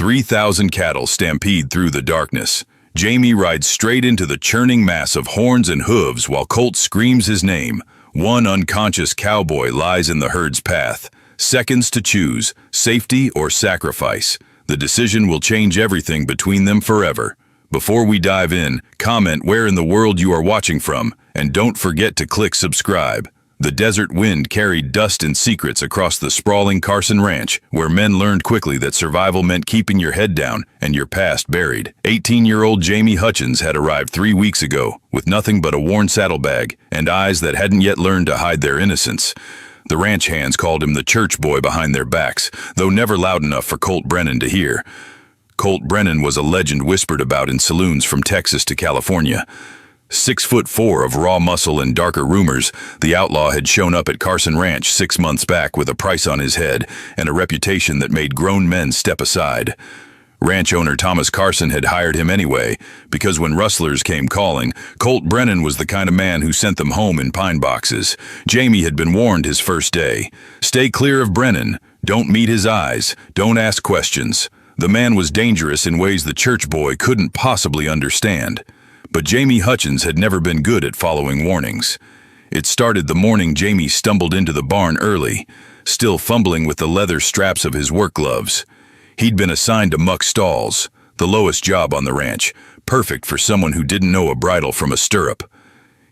3,000 cattle stampede through the darkness. Jamie rides straight into the churning mass of horns and hooves while Colt screams his name. One unconscious cowboy lies in the herd's path. Seconds to choose, safety or sacrifice. The decision will change everything between them forever. Before we dive in, comment where in the world you are watching from, and don't forget to click subscribe. The desert wind carried dust and secrets across the sprawling Carson Ranch, where men learned quickly that survival meant keeping your head down and your past buried. 18-year-old Jamie Hutchins had arrived 3 weeks ago, with nothing but a worn saddlebag and eyes that hadn't yet learned to hide their innocence. The ranch hands called him the church boy behind their backs, though never loud enough for Colt Brennan to hear. Colt Brennan was a legend whispered about in saloons from Texas to California. 6'4" of raw muscle and darker rumors, the outlaw had shown up at Carson Ranch 6 months back with a price on his head and a reputation that made grown men step aside. Ranch owner Thomas Carson had hired him anyway, because when rustlers came calling, Colt Brennan was the kind of man who sent them home in pine boxes. Jamie had been warned his first day. Stay clear of Brennan. Don't meet his eyes. Don't ask questions. The man was dangerous in ways the church boy couldn't possibly understand. But Jamie Hutchins had never been good at following warnings. It started the morning Jamie stumbled into the barn early, still fumbling with the leather straps of his work gloves. He'd been assigned to muck stalls, the lowest job on the ranch, perfect for someone who didn't know a bridle from a stirrup.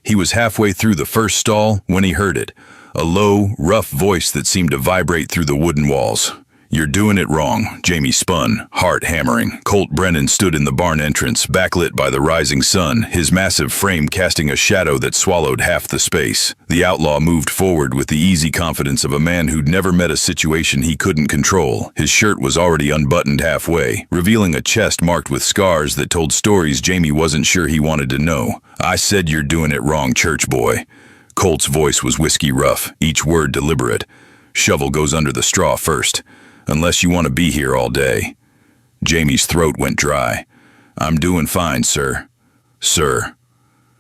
He was halfway through the first stall when he heard it, a low, rough voice that seemed to vibrate through the wooden walls. "You're doing it wrong," Jamie spun, heart hammering. Colt Brennan stood in the barn entrance, backlit by the rising sun, his massive frame casting a shadow that swallowed half the space. The outlaw moved forward with the easy confidence of a man who'd never met a situation he couldn't control. His shirt was already unbuttoned halfway, revealing a chest marked with scars that told stories Jamie wasn't sure he wanted to know. "I said you're doing it wrong, church boy." Colt's voice was whiskey rough, each word deliberate. "Shovel goes under the straw first. Unless you want to be here all day." Jamie's throat went dry. "I'm doing fine, sir." "Sir."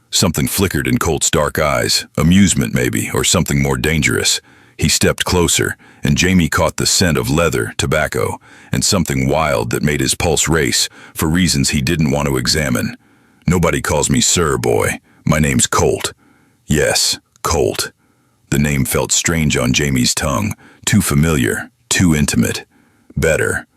Something flickered in Colt's dark eyes, amusement maybe, or something more dangerous. He stepped closer, and Jamie caught the scent of leather, tobacco, and something wild that made his pulse race, for reasons he didn't want to examine. "Nobody calls me sir, boy. My name's Colt." "Yes, Colt." The name felt strange on Jamie's tongue, too familiar. Too intimate. "Better."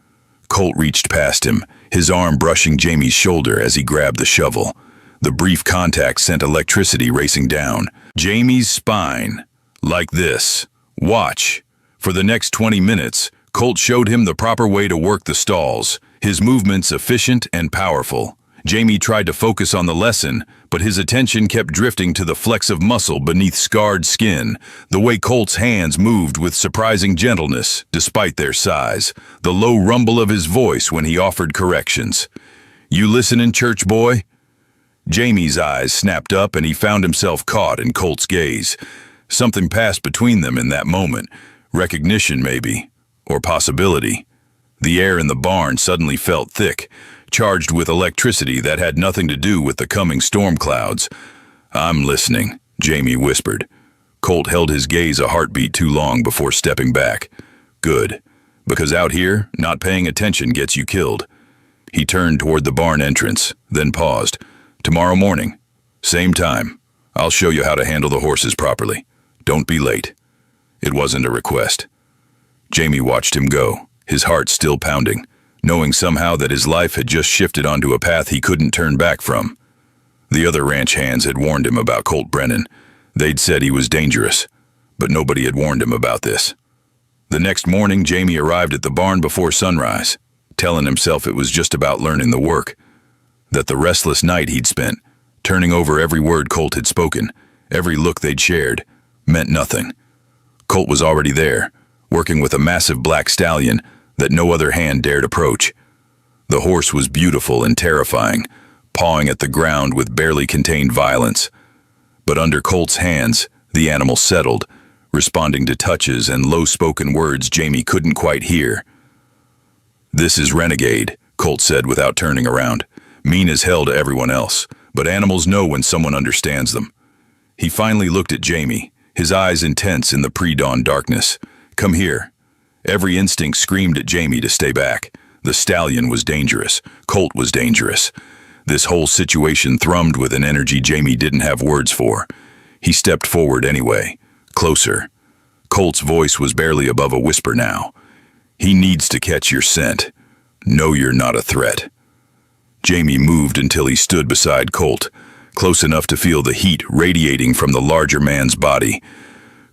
Colt reached past him, his arm brushing Jamie's shoulder as he grabbed the shovel. The brief contact sent electricity racing down Jamie's spine. "Like this. Watch." For the next 20 minutes, Colt showed him the proper way to work the stalls, his movements efficient and powerful. Jamie tried to focus on the lesson, but his attention kept drifting to the flecks of muscle beneath scarred skin, the way Colt's hands moved with surprising gentleness, despite their size, the low rumble of his voice when he offered corrections. "You listening, church boy?" Jamie's eyes snapped up and he found himself caught in Colt's gaze. Something passed between them in that moment, recognition maybe, or possibility. The air in the barn suddenly felt thick, charged with electricity that had nothing to do with the coming storm clouds. "I'm listening," Jamie whispered. Colt held his gaze a heartbeat too long before stepping back. "Good, because out here, not paying attention gets you killed." He turned toward the barn entrance, then paused. "Tomorrow morning, same time, I'll show you how to handle the horses properly. Don't be late." It wasn't a request. Jamie watched him go, his heart still pounding, knowing somehow that his life had just shifted onto a path he couldn't turn back from. The other ranch hands had warned him about Colt Brennan. They'd said he was dangerous, but nobody had warned him about this. The next morning, Jamie arrived at the barn before sunrise, telling himself it was just about learning the work, that the restless night he'd spent, turning over every word Colt had spoken, every look they'd shared, meant nothing. Colt was already there, working with a massive black stallion that no other hand dared approach. The horse was beautiful and terrifying, pawing at the ground with barely contained violence. But under Colt's hands, the animal settled, responding to touches and low-spoken words Jamie couldn't quite hear. "This is Renegade," Colt said without turning around. "Mean as hell to everyone else, but animals know when someone understands them." He finally looked at Jamie, his eyes intense in the pre-dawn darkness. "Come here." Every instinct screamed at Jamie to stay back. The stallion was dangerous. Colt was dangerous. This whole situation thrummed with an energy Jamie didn't have words for. He stepped forward anyway, closer. Colt's voice was barely above a whisper now. He needs to catch your scent. Know you're not a threat. Jamie moved until he stood beside Colt, close enough to feel the heat radiating from the larger man's body.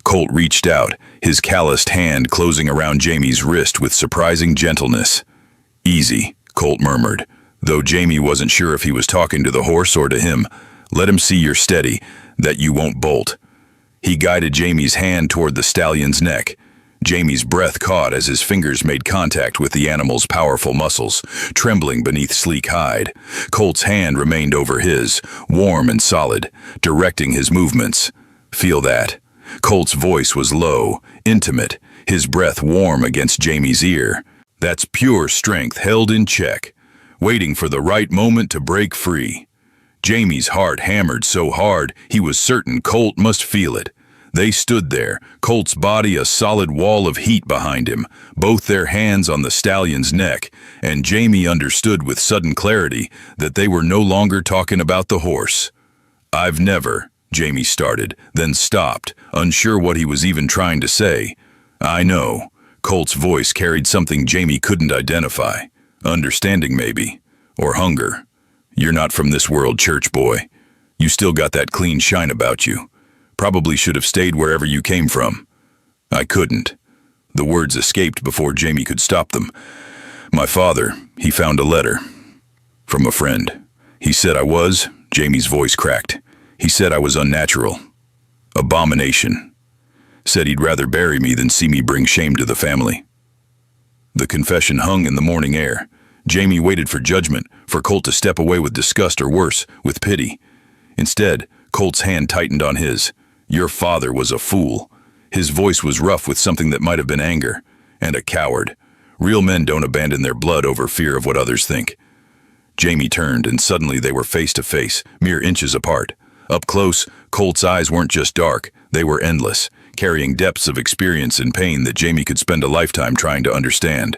Colt reached out, his calloused hand closing around Jamie's wrist with surprising gentleness. "Easy," Colt murmured, though Jamie wasn't sure if he was talking to the horse or to him. "Let him see you're steady, that you won't bolt." He guided Jamie's hand toward the stallion's neck. Jamie's breath caught as his fingers made contact with the animal's powerful muscles, trembling beneath sleek hide. Colt's hand remained over his, warm and solid, directing his movements. "Feel that?" Colt's voice was low, intimate, his breath warm against Jamie's ear. "That's pure strength held in check, waiting for the right moment to break free." Jamie's heart hammered so hard he was certain Colt must feel it. They stood there, Colt's body a solid wall of heat behind him, both their hands on the stallion's neck, and Jamie understood with sudden clarity that they were no longer talking about the horse. "I've never," Jamie started, then stopped, unsure what he was even trying to say. "I know." Colt's voice carried something Jamie couldn't identify. Understanding maybe, or hunger. "You're not from this world, church boy. You still got that clean shine about you. Probably should have stayed wherever you came from." "I couldn't." The words escaped before Jamie could stop them. "My father, he found a letter. From a friend. He said I was," Jamie's voice cracked. "He said I was unnatural. Abomination. Said he'd rather bury me than see me bring shame to the family." The confession hung in the morning air. Jamie waited for judgment, for Colt to step away with disgust or worse, with pity. Instead, Colt's hand tightened on his. "Your father was a fool." His voice was rough with something that might have been anger. "And a coward. Real men don't abandon their blood over fear of what others think." Jamie turned, and suddenly they were face to face, mere inches apart. Up close, Colt's eyes weren't just dark, they were endless, carrying depths of experience and pain that Jamie could spend a lifetime trying to understand.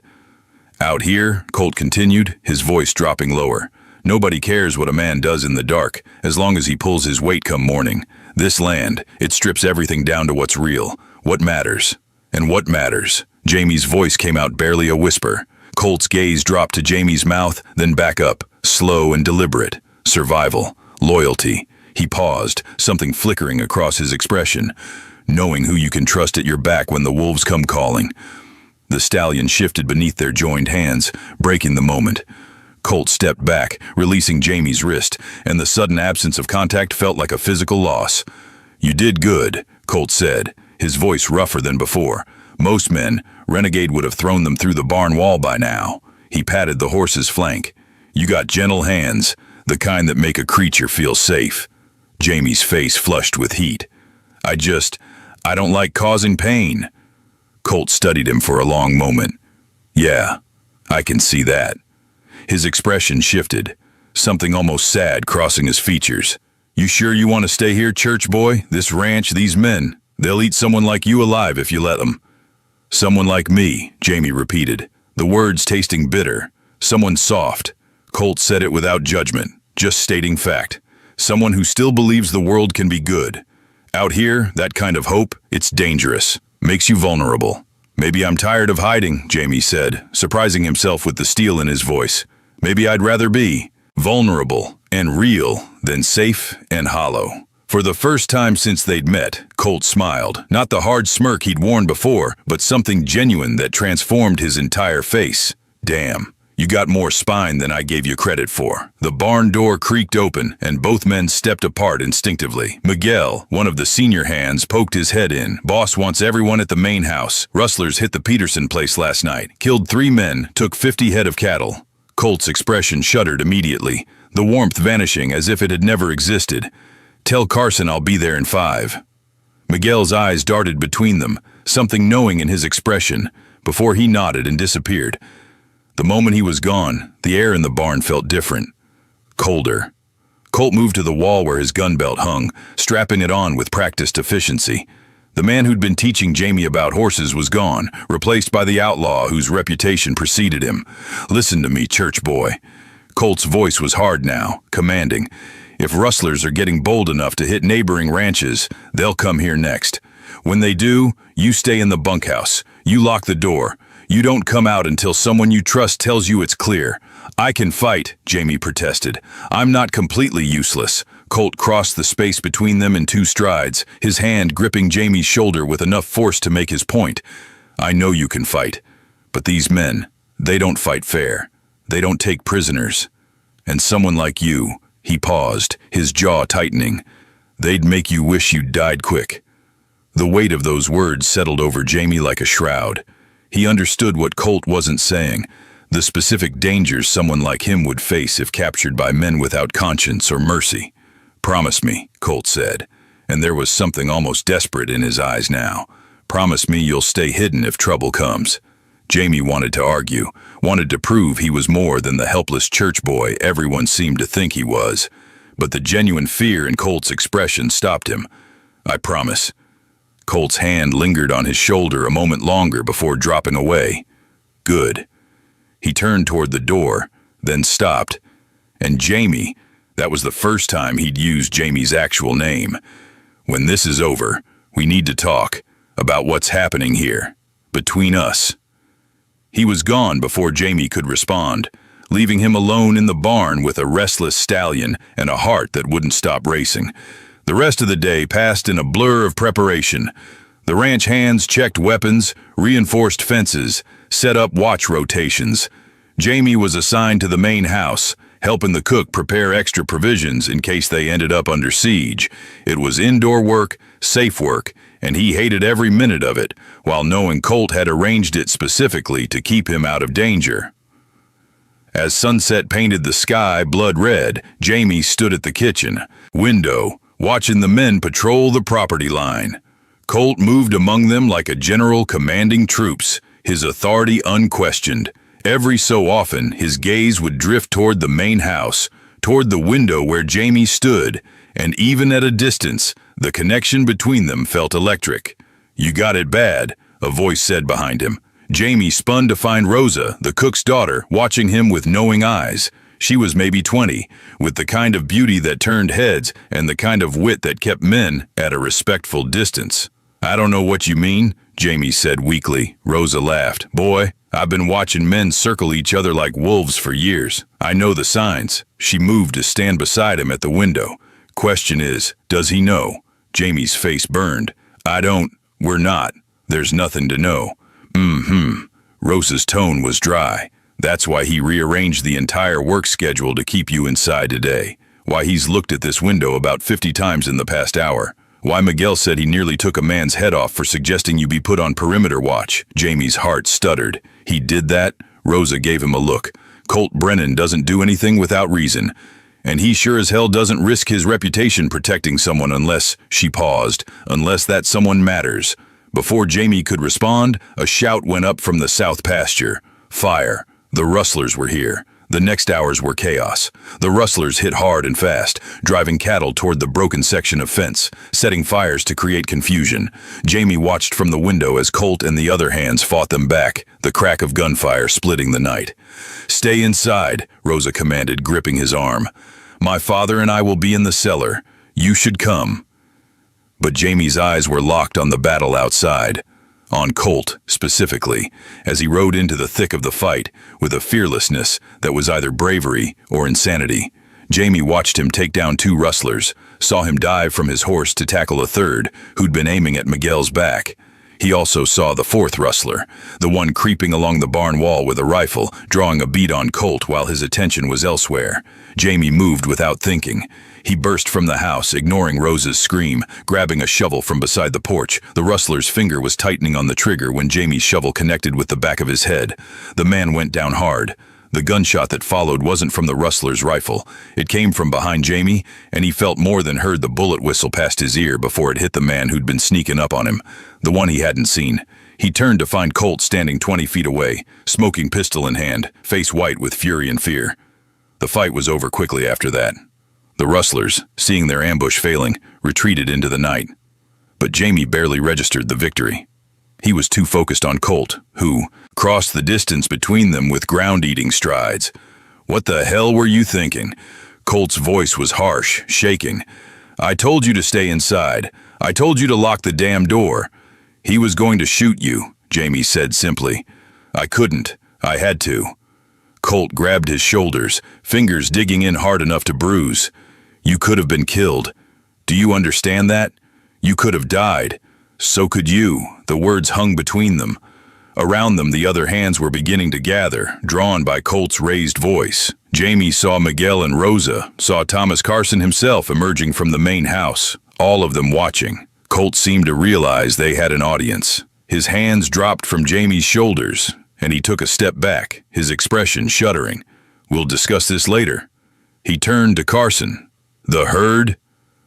"Out here," Colt continued, his voice dropping lower, "nobody cares what a man does in the dark, as long as he pulls his weight come morning. This land, it strips everything down to what's real, what matters. And what matters?" Jamie's voice came out barely a whisper. Colt's gaze dropped to Jamie's mouth, then back up, slow and deliberate. Survival, loyalty. He paused, something flickering across his expression. Knowing who you can trust at your back when the wolves come calling. The stallion shifted beneath their joined hands, breaking the moment. Colt stepped back, releasing Jamie's wrist, and the sudden absence of contact felt like a physical loss. "You did good," Colt said, his voice rougher than before. "Most men, Renegade would have thrown them through the barn wall by now." He patted the horse's flank. "You got gentle hands, the kind that make a creature feel safe." Jamie's face flushed with heat. I don't like causing pain." Colt studied him for a long moment. "Yeah, I can see that." His expression shifted, something almost sad crossing his features. "You sure you want to stay here, church boy? This ranch, these men, they'll eat someone like you alive if you let them." "Someone like me," Jamie repeated, the words tasting bitter. "Someone soft." Colt said it without judgment, just stating fact. "Someone who still believes the world can be good. Out here, that kind of hope, it's dangerous, makes you vulnerable." "Maybe I'm tired of hiding," Jamie said, surprising himself with the steel in his voice. "Maybe I'd rather be vulnerable and real than safe and hollow." For the first time since they'd met, Colt smiled, not the hard smirk he'd worn before, but something genuine that transformed his entire face. "Damn. You got more spine than I gave you credit for." The barn door creaked open, and both men stepped apart instinctively. Miguel, one of the senior hands, poked his head in. "Boss wants everyone at the main house. Rustlers hit the Peterson place last night. Killed 3 men, took 50 head of cattle." Colt's expression shuddered immediately, the warmth vanishing as if it had never existed. "Tell Carson I'll be there in 5. Miguel's eyes darted between them, something knowing in his expression, before he nodded and disappeared. The moment he was gone, the air in the barn felt different. Colder. Colt moved to the wall where his gun belt hung, strapping it on with practiced efficiency. The man who'd been teaching Jamie about horses was gone, replaced by the outlaw whose reputation preceded him. "Listen to me, church boy." Colt's voice was hard now, commanding. "If rustlers are getting bold enough to hit neighboring ranches, they'll come here next. When they do, you stay in the bunkhouse. You lock the door. You don't come out until someone you trust tells you it's clear." "I can fight," Jamie protested. "I'm not completely useless." Colt crossed the space between them in 2 strides, his hand gripping Jamie's shoulder with enough force to make his point. "I know you can fight. But these men, they don't fight fair. They don't take prisoners. And someone like you," he paused, his jaw tightening, "they'd make you wish you'd died quick." The weight of those words settled over Jamie like a shroud. He understood what Colt wasn't saying, the specific dangers someone like him would face if captured by men without conscience or mercy. "Promise me," Colt said, and there was something almost desperate in his eyes now. "Promise me you'll stay hidden if trouble comes." Jamie wanted to argue, wanted to prove he was more than the helpless church boy everyone seemed to think he was. But the genuine fear in Colt's expression stopped him. "I promise." Colt's hand lingered on his shoulder a moment longer before dropping away. "Good." He turned toward the door, then stopped. And Jamie, that was the first time he'd used Jamie's actual name. "When this is over, we need to talk about what's happening here, between us." He was gone before Jamie could respond, leaving him alone in the barn with a restless stallion and a heart that wouldn't stop racing. The rest of the day passed in a blur of preparation. The ranch hands checked weapons, reinforced fences, set up watch rotations. Jamie was assigned to the main house, helping the cook prepare extra provisions in case they ended up under siege. It was indoor work, safe work, and he hated every minute of it, while knowing Colt had arranged it specifically to keep him out of danger. As sunset painted the sky blood red, Jamie stood at the kitchen window, watching the men patrol the property line. Colt moved among them like a general commanding troops, his authority unquestioned. Every so often, his gaze would drift toward the main house, toward the window where Jamie stood, and even at a distance, the connection between them felt electric. "You got it bad," a voice said behind him. Jamie spun to find Rosa, the cook's daughter, watching him with knowing eyes. She was maybe 20, with the kind of beauty that turned heads and the kind of wit that kept men at a respectful distance. "I don't know what you mean," Jamie said weakly. Rosa laughed. "Boy, I've been watching men circle each other like wolves for years. I know the signs." She moved to stand beside him at the window. "Question is, does he know?" Jamie's face burned. We're not. There's nothing to know." Rosa's tone was dry. "That's why he rearranged the entire work schedule to keep you inside today. Why he's looked at this window about 50 times in the past hour. Why Miguel said he nearly took a man's head off for suggesting you be put on perimeter watch." Jamie's heart stuttered. "He did that?" Rosa gave him a look. "Colt Brennan doesn't do anything without reason. And he sure as hell doesn't risk his reputation protecting someone unless," she paused, "unless that someone matters." Before Jamie could respond, a shout went up from the south pasture. Fire. The rustlers were here. The next hours were chaos. The rustlers hit hard and fast, driving cattle toward the broken section of fence, setting fires to create confusion. Jamie watched from the window as Colt and the other hands fought them back, the crack of gunfire splitting the night. "Stay inside," Rosa commanded, gripping his arm. "My father and I will be in the cellar. You should come." But Jamie's eyes were locked on the battle outside. On Colt, specifically, as he rode into the thick of the fight, with a fearlessness that was either bravery or insanity. Jamie watched him take down 2 rustlers, saw him dive from his horse to tackle a third, who'd been aiming at Miguel's back. He also saw the 4th rustler, the one creeping along the barn wall with a rifle, drawing a bead on Colt while his attention was elsewhere. Jamie moved without thinking. He burst from the house, ignoring Rosa's scream, grabbing a shovel from beside the porch. The rustler's finger was tightening on the trigger when Jamie's shovel connected with the back of his head. The man went down hard. The gunshot that followed wasn't from the rustler's rifle. It came from behind Jamie, and he felt more than heard the bullet whistle past his ear before it hit the man who'd been sneaking up on him, the one he hadn't seen. He turned to find Colt standing 20 feet away, smoking pistol in hand, face white with fury and fear. The fight was over quickly after that. The rustlers, seeing their ambush failing, retreated into the night. but Jamie barely registered the victory. He was too focused on Colt, who crossed the distance between them with ground-eating strides. "What the hell were you thinking?" Colt's voice was harsh, shaking. "I told you to stay inside. I told you to lock the damn door." "He was going to shoot you," Jamie said simply. "I couldn't. I had to." Colt grabbed his shoulders, fingers digging in hard enough to bruise. "You could have been killed. Do you understand that? You could have died. So could you." The words hung between them. Around them, the other hands were beginning to gather, drawn by Colt's raised voice. Jamie saw Miguel and Rosa, saw Thomas Carson himself emerging from the main house, all of them watching. Colt seemed to realize they had an audience. His hands dropped from Jamie's shoulders, and he took a step back, his expression shuddering. "We'll discuss this later." He turned to Carson. "The herd?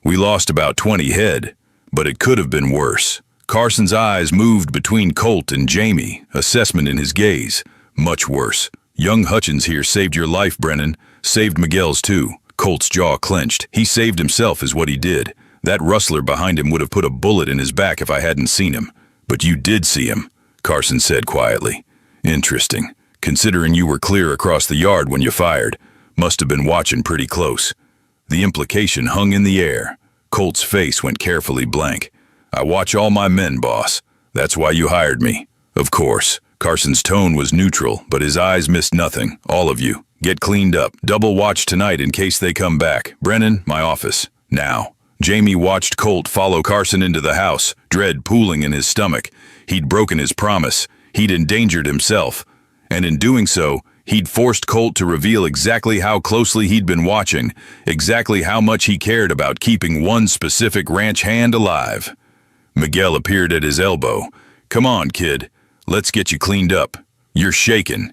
We lost about 20 head, but it could have been worse." Carson's eyes moved between Colt and Jamie, assessment in his gaze. "Much worse. Young Hutchins here saved your life, Brennan. Saved Miguel's too." Colt's jaw clenched. "He saved himself is what he did. That rustler behind him would have put a bullet in his back if I hadn't seen him." "But you did see him," Carson said quietly. "Interesting. Considering you were clear across the yard when you fired. Must have been watching pretty close." The implication hung in the air. Colt's face went carefully blank. "I watch all my men, boss. That's why you hired me." "Of course." Carson's tone was neutral, but his eyes missed nothing. "All of you, get cleaned up. Double watch tonight in case they come back. Brennan, my office. Now." Jamie watched Colt follow Carson into the house, dread pooling in his stomach. He'd broken his promise. He'd endangered himself. And in doing so, he'd forced Colt to reveal exactly how closely he'd been watching, exactly how much he cared about keeping one specific ranch hand alive. Miguel appeared at his elbow. "Come on, kid. Let's get you cleaned up. You're shaking."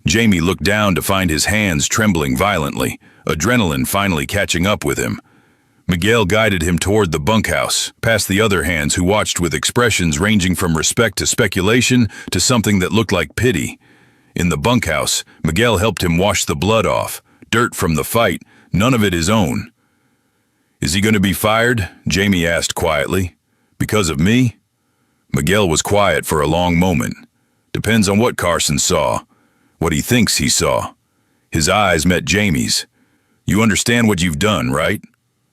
Jamie looked down to find his hands trembling violently, adrenaline finally catching up with him. Miguel guided him toward the bunkhouse, past the other hands who watched with expressions ranging from respect to speculation to something that looked like pity. In the bunkhouse, Miguel helped him wash the blood off, dirt from the fight, none of it his own. "Is he going to be fired?" Jamie asked quietly. "Because of me?" Miguel was quiet for a long moment. "Depends on what Carson saw, what he thinks he saw." His eyes met Jamie's. "You understand what you've done, right?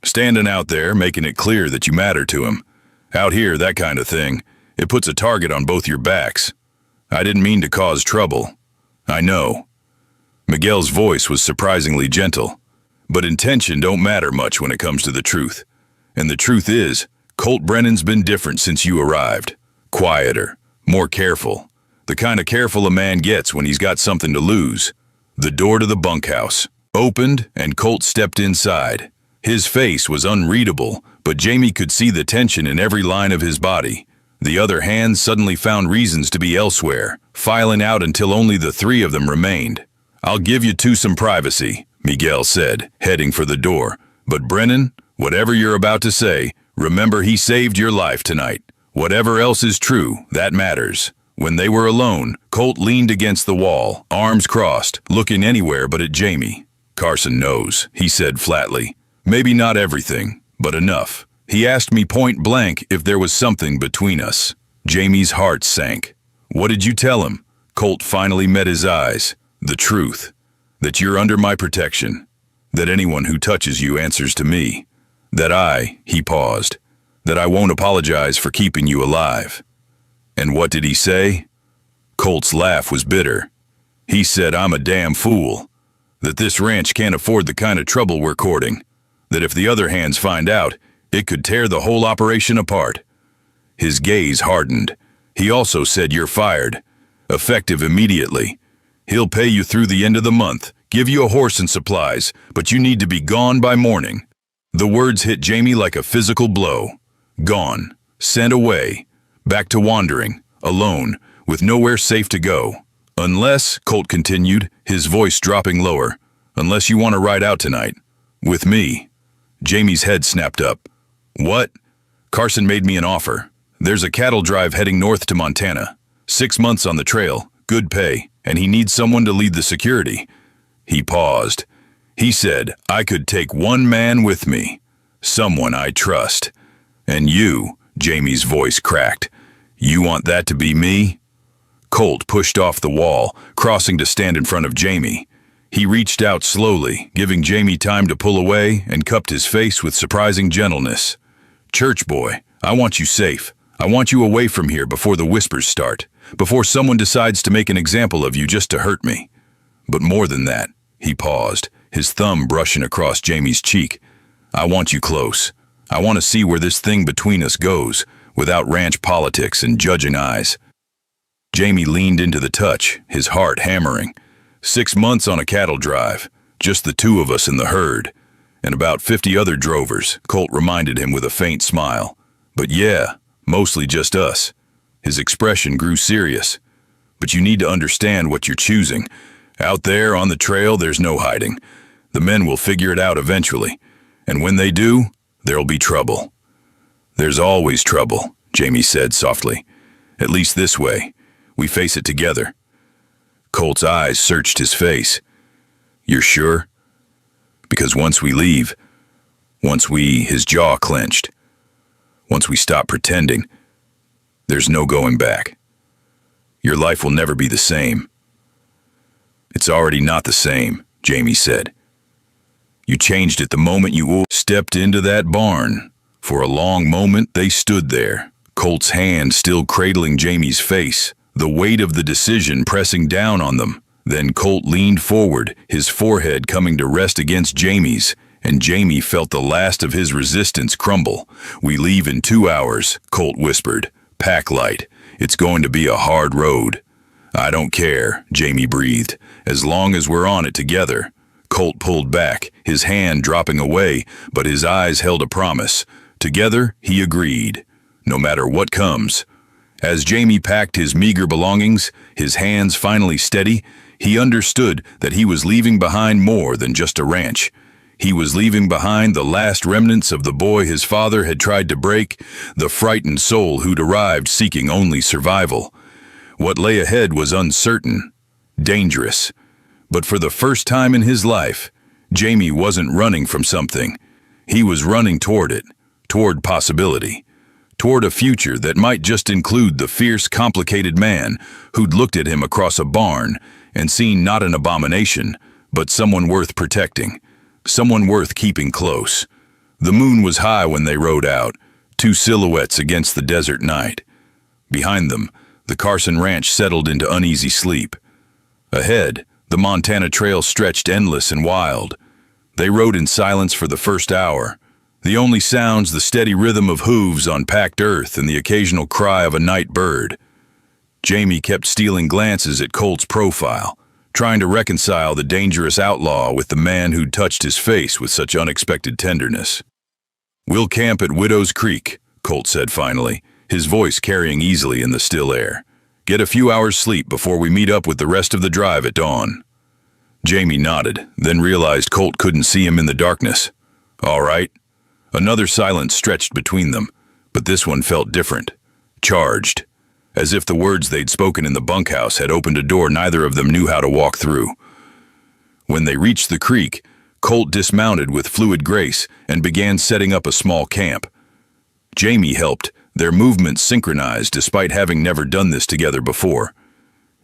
Standing out there, making it clear that you matter to him. Out here, that kind of thing, it puts a target on both your backs. I didn't mean to cause trouble. I know." Miguel's voice was surprisingly gentle. "But intention don't matter much when it comes to the truth. And the truth is, Colt Brennan's been different since you arrived. Quieter, more careful. The kind of careful a man gets when he's got something to lose." The door to the bunkhouse opened and Colt stepped inside. His face was unreadable, but Jamie could see the tension in every line of his body. The other hands suddenly found reasons to be elsewhere, filing out until only the three of them remained. "I'll give you two some privacy," Miguel said, heading for the door. "But Brennan, whatever you're about to say, remember he saved your life tonight. Whatever else is true, that matters." When they were alone, Colt leaned against the wall, arms crossed, looking anywhere but at Jamie. "Carson knows," he said flatly. "Maybe not everything, but enough. He asked me point blank if there was something between us." Jamie's heart sank. "What did you tell him?" Colt finally met his eyes. "The truth. That you're under my protection. That anyone who touches you answers to me. He paused, that I won't apologize for keeping you alive." "And what did he say?" Colt's laugh was bitter. "He said I'm a damn fool. That this ranch can't afford the kind of trouble we're courting. That if the other hands find out, it could tear the whole operation apart." His gaze hardened. "He also said you're fired. Effective immediately. He'll pay you through the end of the month, give you a horse and supplies, but you need to be gone by morning." The words hit Jamie like a physical blow. Gone. Sent away. Back to wandering. Alone. With nowhere safe to go. "Unless," Colt continued, his voice dropping lower, "unless you want to ride out tonight. With me." Jamie's head snapped up. "What?" "Carson made me an offer. There's a cattle drive heading north to Montana. 6 months on the trail, good pay, and he needs someone to lead the security." He paused. "He said I could take one man with me. Someone I trust. And you," Jamie's voice cracked. You want that to be me? Colt pushed off the wall, crossing to stand in front of Jamie. He reached out slowly, giving Jamie time to pull away, and cupped his face with surprising gentleness. Church boy, I want you safe. I want you away from here before the whispers start, before someone decides to make an example of you just to hurt me. But more than that, he paused, his thumb brushing across Jamie's cheek. I want you close. I want to see where this thing between us goes, without ranch politics and judging eyes. Jamie leaned into the touch, his heart hammering. 6 months on a cattle drive, just the two of us in the herd, and about 50 other drovers, Colt reminded him with a faint smile. But yeah, mostly just us. His expression grew serious. But you need to understand what you're choosing. Out there on the trail, there's no hiding. The men will figure it out eventually. And when they do, there'll be trouble. There's always trouble, Jamie said softly. At least this way. We face it together. Colt's eyes searched his face. You're sure? Because once we leave, his jaw clenched. Once we stop pretending, there's no going back. Your life will never be the same. It's already not the same, Jamie said. You changed it the moment you stepped into that barn. For a long moment, they stood there, Colt's hand still cradling Jamie's face, the weight of the decision pressing down on them. Then Colt leaned forward, his forehead coming to rest against Jamie's, and Jamie felt the last of his resistance crumble. We leave in 2 hours, Colt whispered. Pack light. It's going to be a hard road. I don't care, Jamie breathed, as long as we're on it together. Colt pulled back, his hand dropping away, but his eyes held a promise. Together, he agreed. No matter what comes. As Jamie packed his meager belongings, his hands finally steady, he understood that he was leaving behind more than just a ranch. He was leaving behind the last remnants of the boy his father had tried to break, the frightened soul who'd arrived seeking only survival. What lay ahead was uncertain, dangerous. But for the first time in his life, Jamie wasn't running from something. He was running toward it, toward possibility, toward a future that might just include the fierce, complicated man who'd looked at him across a barn and seen not an abomination, but someone worth protecting, someone worth keeping close. The moon was high when they rode out, two silhouettes against the desert night. Behind them, the Carson Ranch settled into uneasy sleep. Ahead, the Montana Trail stretched endless and wild. They rode in silence for the first hour. The only sounds the steady rhythm of hooves on packed earth and the occasional cry of a night bird. Jamie kept stealing glances at Colt's profile, trying to reconcile the dangerous outlaw with the man who'd touched his face with such unexpected tenderness. We'll camp at Widow's Creek, Colt said finally, his voice carrying easily in the still air. Get a few hours sleep before we meet up with the rest of the drive at dawn. Jamie nodded, then realized Colt couldn't see him in the darkness. All right. Another silence stretched between them, but this one felt different, charged, as if the words they'd spoken in the bunkhouse had opened a door neither of them knew how to walk through. When they reached the creek, Colt dismounted with fluid grace and began setting up a small camp. Jamie helped, their movements synchronized despite having never done this together before.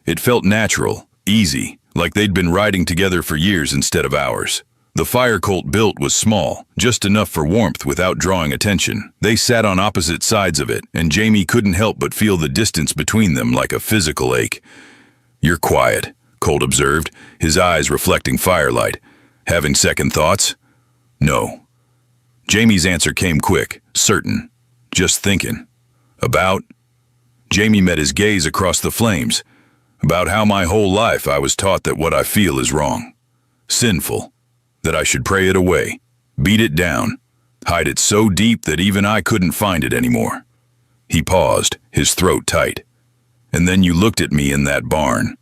It felt natural, easy, like they'd been riding together for years instead of hours. The fire Colt built was small, just enough for warmth without drawing attention. They sat on opposite sides of it, and Jamie couldn't help but feel the distance between them like a physical ache. You're quiet, Colt observed, his eyes reflecting firelight. Having second thoughts? No. Jamie's answer came quick, certain. Just thinking. About? Jamie met his gaze across the flames. About how my whole life I was taught that what I feel is wrong. Sinful. That I should pray it away, beat it down, hide it so deep that even I couldn't find it anymore. He paused, his throat tight. And then you looked at me in that barn,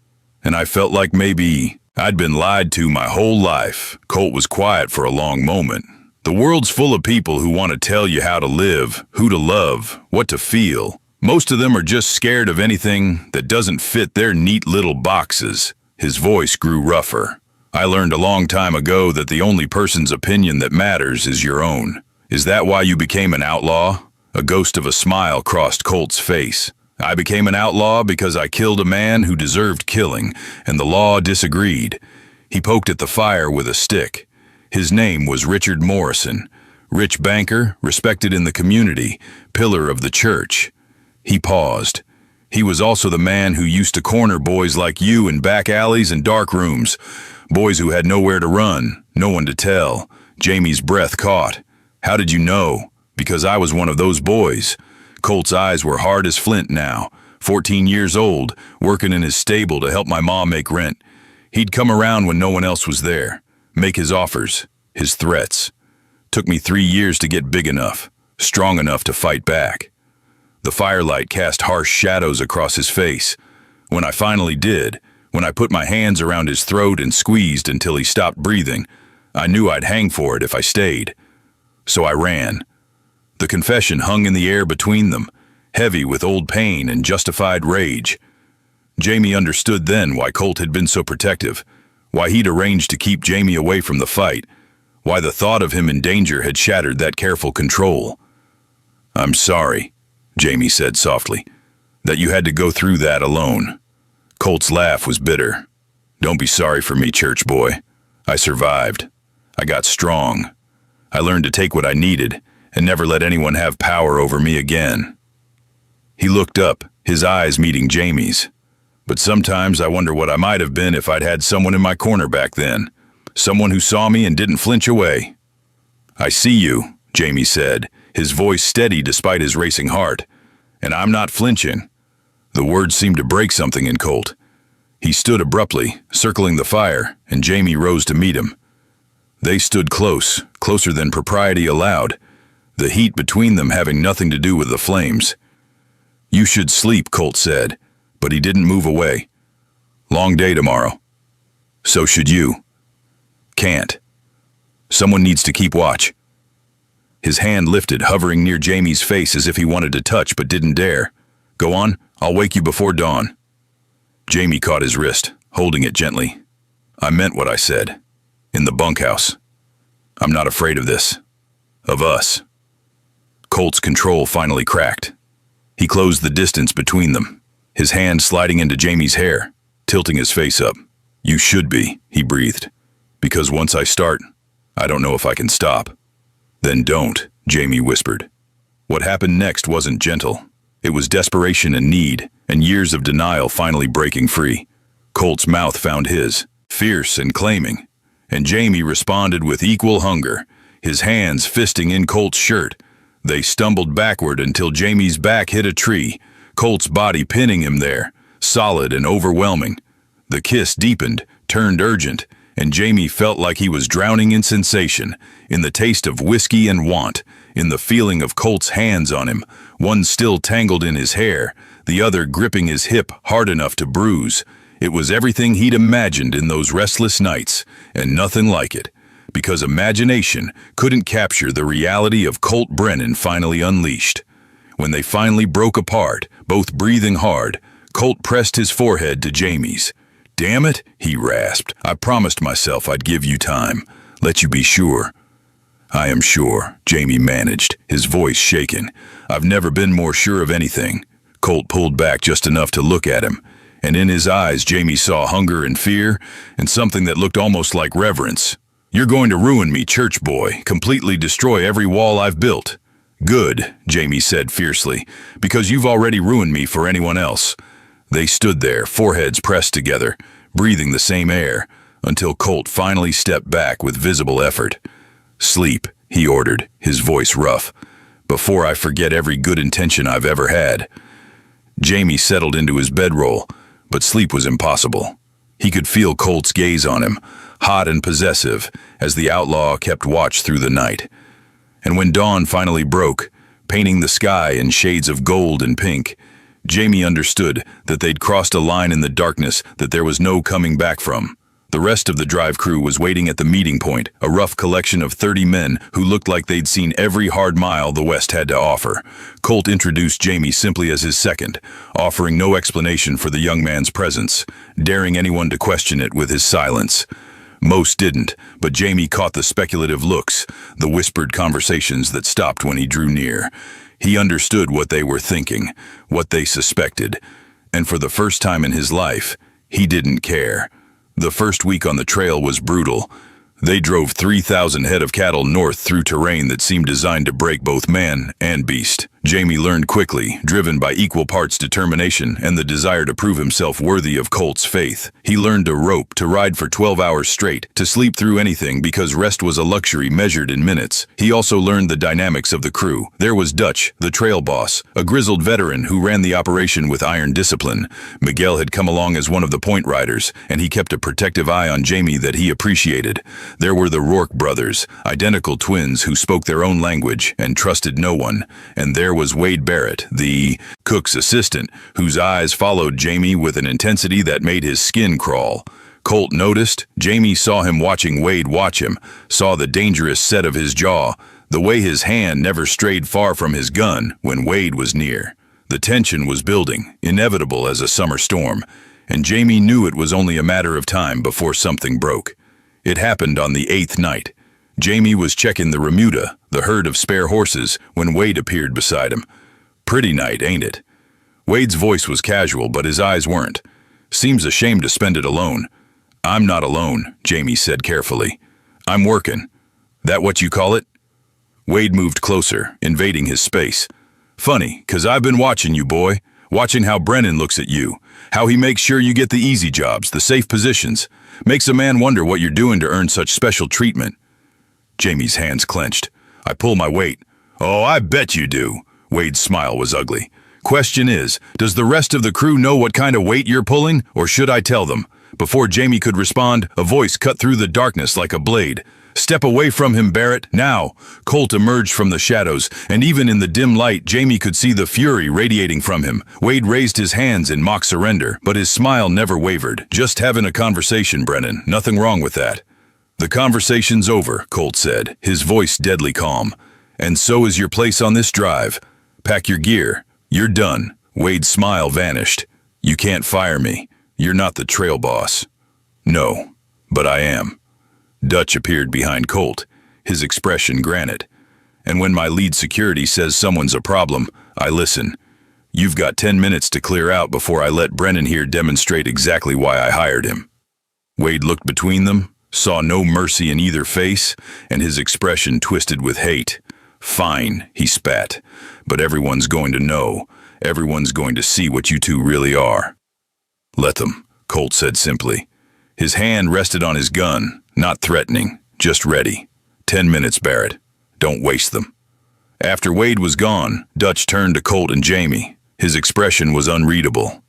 and I felt like maybe I'd been lied to my whole life. Colt was quiet for a long moment. The world's full of people who want to tell you how to live, who to love, what to feel. Most of them are just scared of anything that doesn't fit their neat little boxes. His voice grew rougher. I learned a long time ago that the only person's opinion that matters is your own. Is that why you became an outlaw? A ghost of a smile crossed Colt's face. I became an outlaw because I killed a man who deserved killing, and the law disagreed. He poked at the fire with a stick. His name was Richard Morrison. Rich banker, respected in the community, pillar of the church. He paused. He was also the man who used to corner boys like you in back alleys and dark rooms. Boys who had nowhere to run, no one to tell. Jamie's breath caught. How did you know? Because I was one of those boys. Colt's eyes were hard as flint now. 14 years old, working in his stable to help my mom make rent. He'd come around when no one else was there. Make his offers, his threats. Took me 3 years to get big enough, strong enough to fight back. The firelight cast harsh shadows across his face. When I finally did, when I put my hands around his throat and squeezed until he stopped breathing, I knew I'd hang for it if I stayed. So I ran. The confession hung in the air between them, heavy with old pain and justified rage. Jamie understood then why Colt had been so protective, why he'd arranged to keep Jamie away from the fight, why the thought of him in danger had shattered that careful control. "I'm sorry," Jamie said softly, "that you had to go through that alone." Colt's laugh was bitter. "Don't be sorry for me, church boy. I survived. I got strong. I learned to take what I needed and never let anyone have power over me again." He looked up, his eyes meeting Jamie's. "But sometimes I wonder what I might have been if I'd had someone in my corner back then. Someone who saw me and didn't flinch away." "I see you," Jamie said, his voice steady despite his racing heart. "And I'm not flinching." The words seemed to break something in Colt. He stood abruptly, circling the fire, and Jamie rose to meet him. They stood close, closer than propriety allowed, the heat between them having nothing to do with the flames. "You should sleep," Colt said, but he didn't move away. "Long day tomorrow." "So should you." "Can't. Someone needs to keep watch." His hand lifted, hovering near Jamie's face as if he wanted to touch but didn't dare. "Go on, I'll wake you before dawn." Jamie caught his wrist, holding it gently. "I meant what I said. In the bunkhouse. I'm not afraid of this. Of us." Colt's control finally cracked. He closed the distance between them, his hand sliding into Jamie's hair, tilting his face up. "You should be," he breathed. "Because once I start, I don't know if I can stop." "Then don't," Jamie whispered. What happened next wasn't gentle. It was desperation and need, and years of denial finally breaking free. Colt's mouth found his, fierce and claiming, and Jamie responded with equal hunger, his hands fisting in Colt's shirt. They stumbled backward until Jamie's back hit a tree, Colt's body pinning him there, solid and overwhelming. The kiss deepened, turned urgent, and Jamie felt like he was drowning in sensation, in the taste of whiskey and want, in the feeling of Colt's hands on him, one still tangled in his hair, the other gripping his hip hard enough to bruise. It was everything he'd imagined in those restless nights, and nothing like it, because imagination couldn't capture the reality of Colt Brennan finally unleashed. When they finally broke apart, both breathing hard, Colt pressed his forehead to Jamie's. "Damn it," he rasped. "I promised myself I'd give you time, let you be sure." "I am sure," Jamie managed, his voice shaken. "I've never been more sure of anything." Colt pulled back just enough to look at him, and in his eyes Jamie saw hunger and fear, and something that looked almost like reverence. "You're going to ruin me, church boy, completely destroy every wall I've built." "Good," Jamie said fiercely, "because you've already ruined me for anyone else." They stood there, foreheads pressed together, breathing the same air, until Colt finally stepped back with visible effort. "Sleep," he ordered, his voice rough, "before I forget every good intention I've ever had." Jamie settled into his bedroll, but sleep was impossible. He could feel Colt's gaze on him, hot and possessive, as the outlaw kept watch through the night. And when dawn finally broke, painting the sky in shades of gold and pink, Jamie understood that they'd crossed a line in the darkness that there was no coming back from. The rest of the drive crew was waiting at the meeting point, a rough collection of 30 men who looked like they'd seen every hard mile the West had to offer. Colt introduced Jamie simply as his second, offering no explanation for the young man's presence, daring anyone to question it with his silence. Most didn't, but Jamie caught the speculative looks, the whispered conversations that stopped when he drew near. He understood what they were thinking, what they suspected, and for the first time in his life, he didn't care. The first week on the trail was brutal. They drove 3,000 head of cattle north through terrain that seemed designed to break both man and beast. Jamie learned quickly, driven by equal parts determination and the desire to prove himself worthy of Colt's faith. He learned to rope, to ride for 12 hours straight, to sleep through anything because rest was a luxury measured in minutes. He also learned the dynamics of the crew. There was Dutch, the trail boss, a grizzled veteran who ran the operation with iron discipline. Miguel had come along as one of the point riders, and he kept a protective eye on Jamie that he appreciated. There were the Rourke brothers, identical twins who spoke their own language and trusted no one. And there was Wade Barrett, the cook's assistant, whose eyes followed Jamie with an intensity that made his skin crawl. Colt noticed. Jamie saw him watching Wade watch him, saw the dangerous set of his jaw, the way his hand never strayed far from his gun when Wade was near. The tension was building, inevitable as a summer storm, and Jamie knew it was only a matter of time before something broke. It happened on the 8th night. Jamie was checking the remuda, the herd of spare horses, when Wade appeared beside him. "Pretty night, ain't it?" Wade's voice was casual, but his eyes weren't. "Seems a shame to spend it alone." "I'm not alone," Jamie said carefully. "I'm working." "That what you call it?" Wade moved closer, invading his space. "Funny, 'cause I've been watching you, boy. Watching how Brennan looks at you. How he makes sure you get the easy jobs, the safe positions. Makes a man wonder what you're doing to earn such special treatment." Jamie's hands clenched. "I pull my weight." "Oh, I bet you do." Wade's smile was ugly. "Question is, does the rest of the crew know what kind of weight you're pulling, or should I tell them?" Before Jamie could respond, a voice cut through the darkness like a blade. "Step away from him, Barrett, now!" Colt emerged from the shadows, and even in the dim light, Jamie could see the fury radiating from him. Wade raised his hands in mock surrender, but his smile never wavered. "Just having a conversation, Brennan. Nothing wrong with that." "The conversation's over," Colt said, his voice deadly calm. "And so is your place on this drive. Pack your gear. You're done." Wade's smile vanished. "You can't fire me. You're not the trail boss." "No, but I am." Dutch appeared behind Colt, his expression granite. "And when my lead security says someone's a problem, I listen. You've got 10 minutes to clear out before I let Brennan here demonstrate exactly why I hired him." Wade looked between them, saw no mercy in either face, and his expression twisted with hate. "Fine," he spat, "but everyone's going to know. Everyone's going to see what you two really are." "Let them," Colt said simply. His hand rested on his gun, not threatening, just ready. 10 minutes, Barrett. Don't waste them." After Wade was gone, Dutch turned to Colt and Jamie. His expression was unreadable.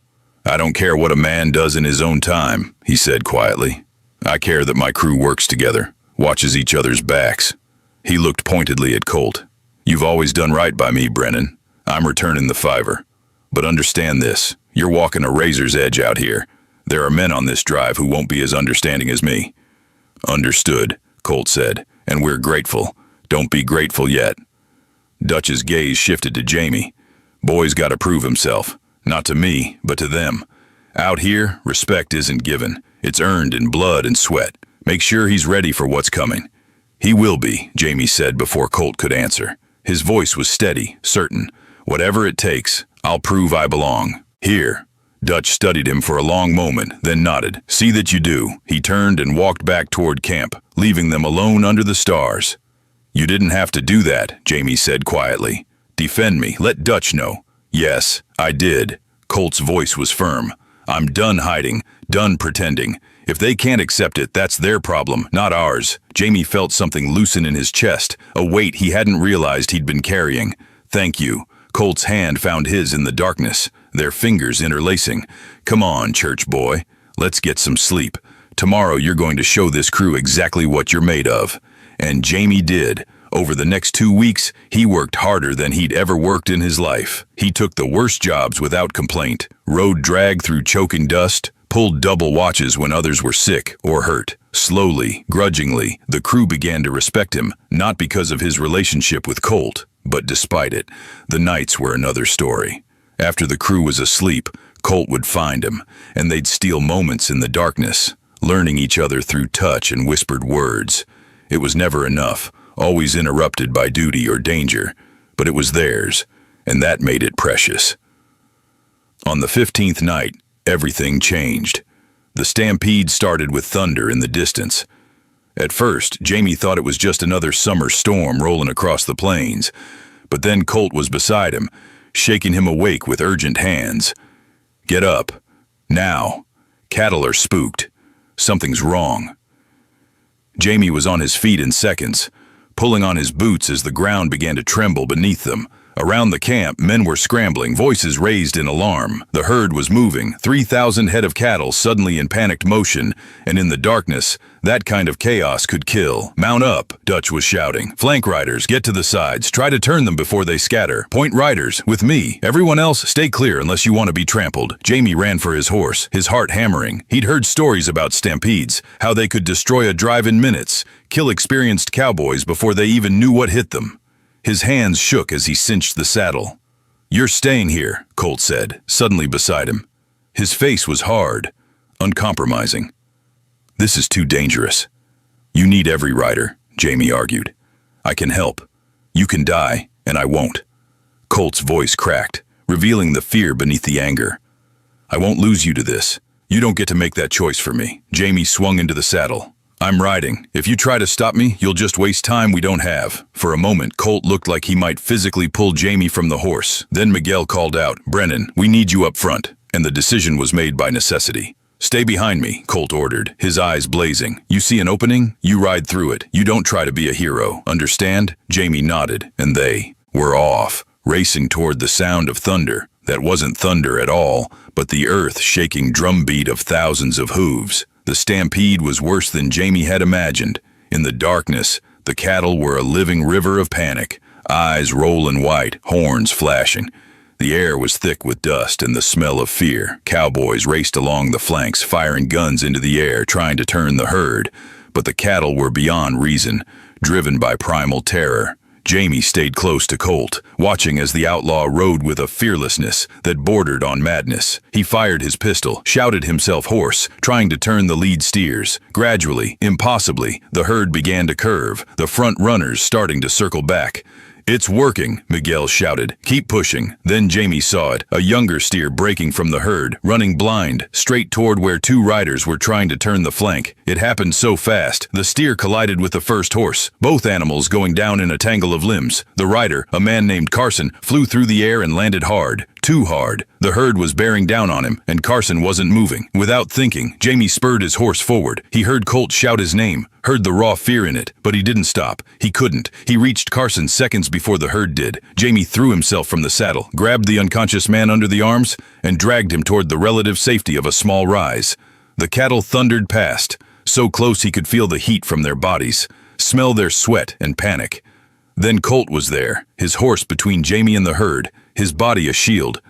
"I don't care what a man does in his own time," he said quietly. "I care that my crew works together, watches each other's backs." He looked pointedly at Colt. "You've always done right by me, Brennan. I'm returning the favor. But understand this, you're walking a razor's edge out here. There are men on this drive who won't be as understanding as me." "Understood," Colt said, "and we're grateful. Don't be grateful yet." Dutch's gaze shifted to Jamie. "Boy's got to prove himself. Not to me, but to them. Out here, respect isn't given. It's earned in blood and sweat. Make sure he's ready for what's coming." "He will be," Jamie said before Colt could answer. His voice was steady, certain. "Whatever it takes, I'll prove I belong. Here." Dutch studied him for a long moment, then nodded. "See that you do." He turned and walked back toward camp, leaving them alone under the stars. "You didn't have to do that," Jamie said quietly. "Defend me. Let Dutch know." "Yes, I did." Colt's voice was firm. "I'm done hiding, done pretending. If they can't accept it, that's their problem, not ours." Jamie felt something loosen in his chest, a weight he hadn't realized he'd been carrying. "Thank you." Colt's hand found his in the darkness, their fingers interlacing. "Come on, church boy. Let's get some sleep. Tomorrow you're going to show this crew exactly what you're made of." And Jamie did. Over the next 2 weeks, he worked harder than he'd ever worked in his life. He took the worst jobs without complaint, rode drag through choking dust, pulled double watches when others were sick or hurt. Slowly, grudgingly, the crew began to respect him, not because of his relationship with Colt, but despite it. The nights were another story. After the crew was asleep, Colt would find him, and they'd steal moments in the darkness, learning each other through touch and whispered words. It was never enough, always interrupted by duty or danger, but it was theirs. and that made it precious. On the 15th night, everything changed. The stampede started with thunder in the distance. At first, Jamie thought it was just another summer storm rolling across the plains, but then Colt was beside him, shaking him awake with urgent hands. "Get up. Now. Cattle are spooked. Something's wrong." Jamie was on his feet in seconds, pulling on his boots as the ground began to tremble beneath them. Around the camp, men were scrambling, voices raised in alarm. The herd was moving, 3,000 head of cattle suddenly in panicked motion, and in the darkness, that kind of chaos could kill. "Mount up," Dutch was shouting. "Flank riders, get to the sides. Try to turn them before they scatter. Point riders, with me. Everyone else, stay clear unless you want to be trampled." Jamie ran for his horse, his heart hammering. He'd heard stories about stampedes, how they could destroy a drive in minutes, kill experienced cowboys before they even knew what hit them. His hands shook as he cinched the saddle. "You're staying here," Colt said, suddenly beside him. His face was hard, uncompromising. "This is too dangerous." "You need every rider," Jamie argued. "I can help. You can die, and I won't." Colt's voice cracked, revealing the fear beneath the anger. "I won't lose you to this. You don't get to make that choice for me." Jamie swung into the saddle. "I'm riding. If you try to stop me, you'll just waste time we don't have." For a moment, Colt looked like he might physically pull Jamie from the horse. Then Miguel called out, "Brennan, we need you up front," and the decision was made by necessity. "Stay behind me," Colt ordered, his eyes blazing. "You see an opening? You ride through it. You don't try to be a hero. Understand?" Jamie nodded, and they were off, racing toward the sound of thunder. That wasn't thunder at all, but the earth-shaking drumbeat of thousands of hooves. The stampede was worse than Jamie had imagined. In the darkness, the cattle were a living river of panic, eyes rolling white, horns flashing. The air was thick with dust and the smell of fear. Cowboys raced along the flanks, firing guns into the air, trying to turn the herd. But the cattle were beyond reason, driven by primal terror. Jamie stayed close to Colt, watching as the outlaw rode with a fearlessness that bordered on madness. He fired his pistol, shouted himself hoarse, trying to turn the lead steers. Gradually, impossibly, the herd began to curve, the front runners starting to circle back. "It's working," Miguel shouted. "Keep pushing." Then Jamie saw it, a younger steer breaking from the herd, running blind, straight toward where two riders were trying to turn the flank. It happened so fast, the steer collided with the first horse, both animals going down in a tangle of limbs. The rider, a man named Carson, flew through the air and landed hard. Too hard. The herd was bearing down on him, and Carson wasn't moving. Without thinking, Jamie spurred his horse forward. He heard Colt shout his name, heard the raw fear in it, but he didn't stop. He couldn't. He reached Carson seconds before the herd did. Jamie threw himself from the saddle, grabbed the unconscious man under the arms, and dragged him toward the relative safety of a small rise. The cattle thundered past, so close he could feel the heat from their bodies, smell their sweat and panic. Then Colt was there, his horse between Jamie and the herd, his body a shield.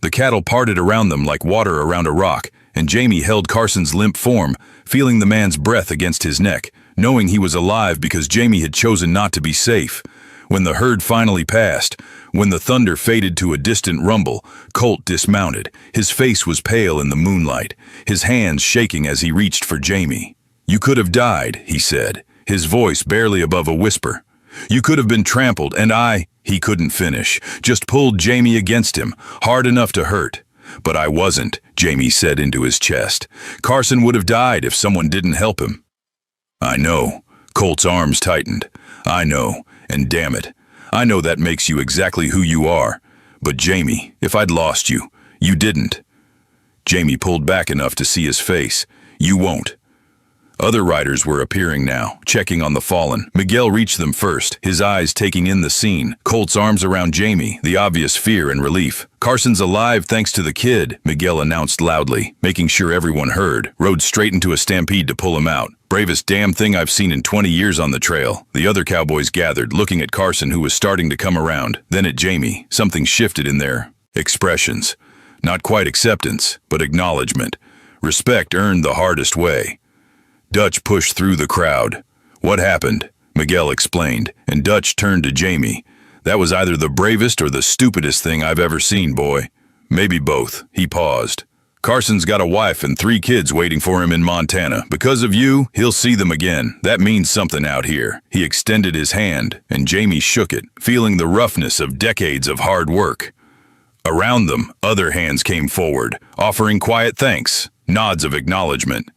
The cattle parted around them like water around a rock, and Jamie held Carson's limp form, feeling the man's breath against his neck, knowing he was alive because Jamie had chosen not to be safe. When the herd finally passed, when the thunder faded to a distant rumble, Colt dismounted. His face was pale in the moonlight, his hands shaking as he reached for Jamie. "You could have died," he said, his voice barely above a whisper. "You could have been trampled, and He couldn't finish, just pulled Jamie against him, hard enough to hurt. "But I wasn't," Jamie said into his chest. "Carson would have died if someone didn't help him." "I know." Colt's arms tightened. "I know, and damn it, I know that makes you exactly who you are. But Jamie, if I'd lost you, you didn't." Jamie pulled back enough to see his face. "You won't." Other riders were appearing now, checking on the fallen. Miguel reached them first, his eyes taking in the scene. Colt's arms around Jamie, the obvious fear and relief. "Carson's alive thanks to the kid," Miguel announced loudly, making sure everyone heard. "Rode straight into a stampede to pull him out. Bravest damn thing I've seen in 20 years on the trail." The other cowboys gathered, looking at Carson, who was starting to come around, then at Jamie. Something shifted in their expressions. Not quite acceptance, but acknowledgement. Respect earned the hardest way. Dutch pushed through the crowd. "What happened?" Miguel explained, and Dutch turned to Jamie. "That was either the bravest or the stupidest thing I've ever seen, boy." "Maybe both." He paused. Carson's got a wife and 3 kids waiting for him in Montana. Because of you, he'll see them again. That means something out here." He extended his hand, and Jamie shook it, feeling the roughness of decades of hard work. Around them, other hands came forward, offering quiet thanks, nods of acknowledgement.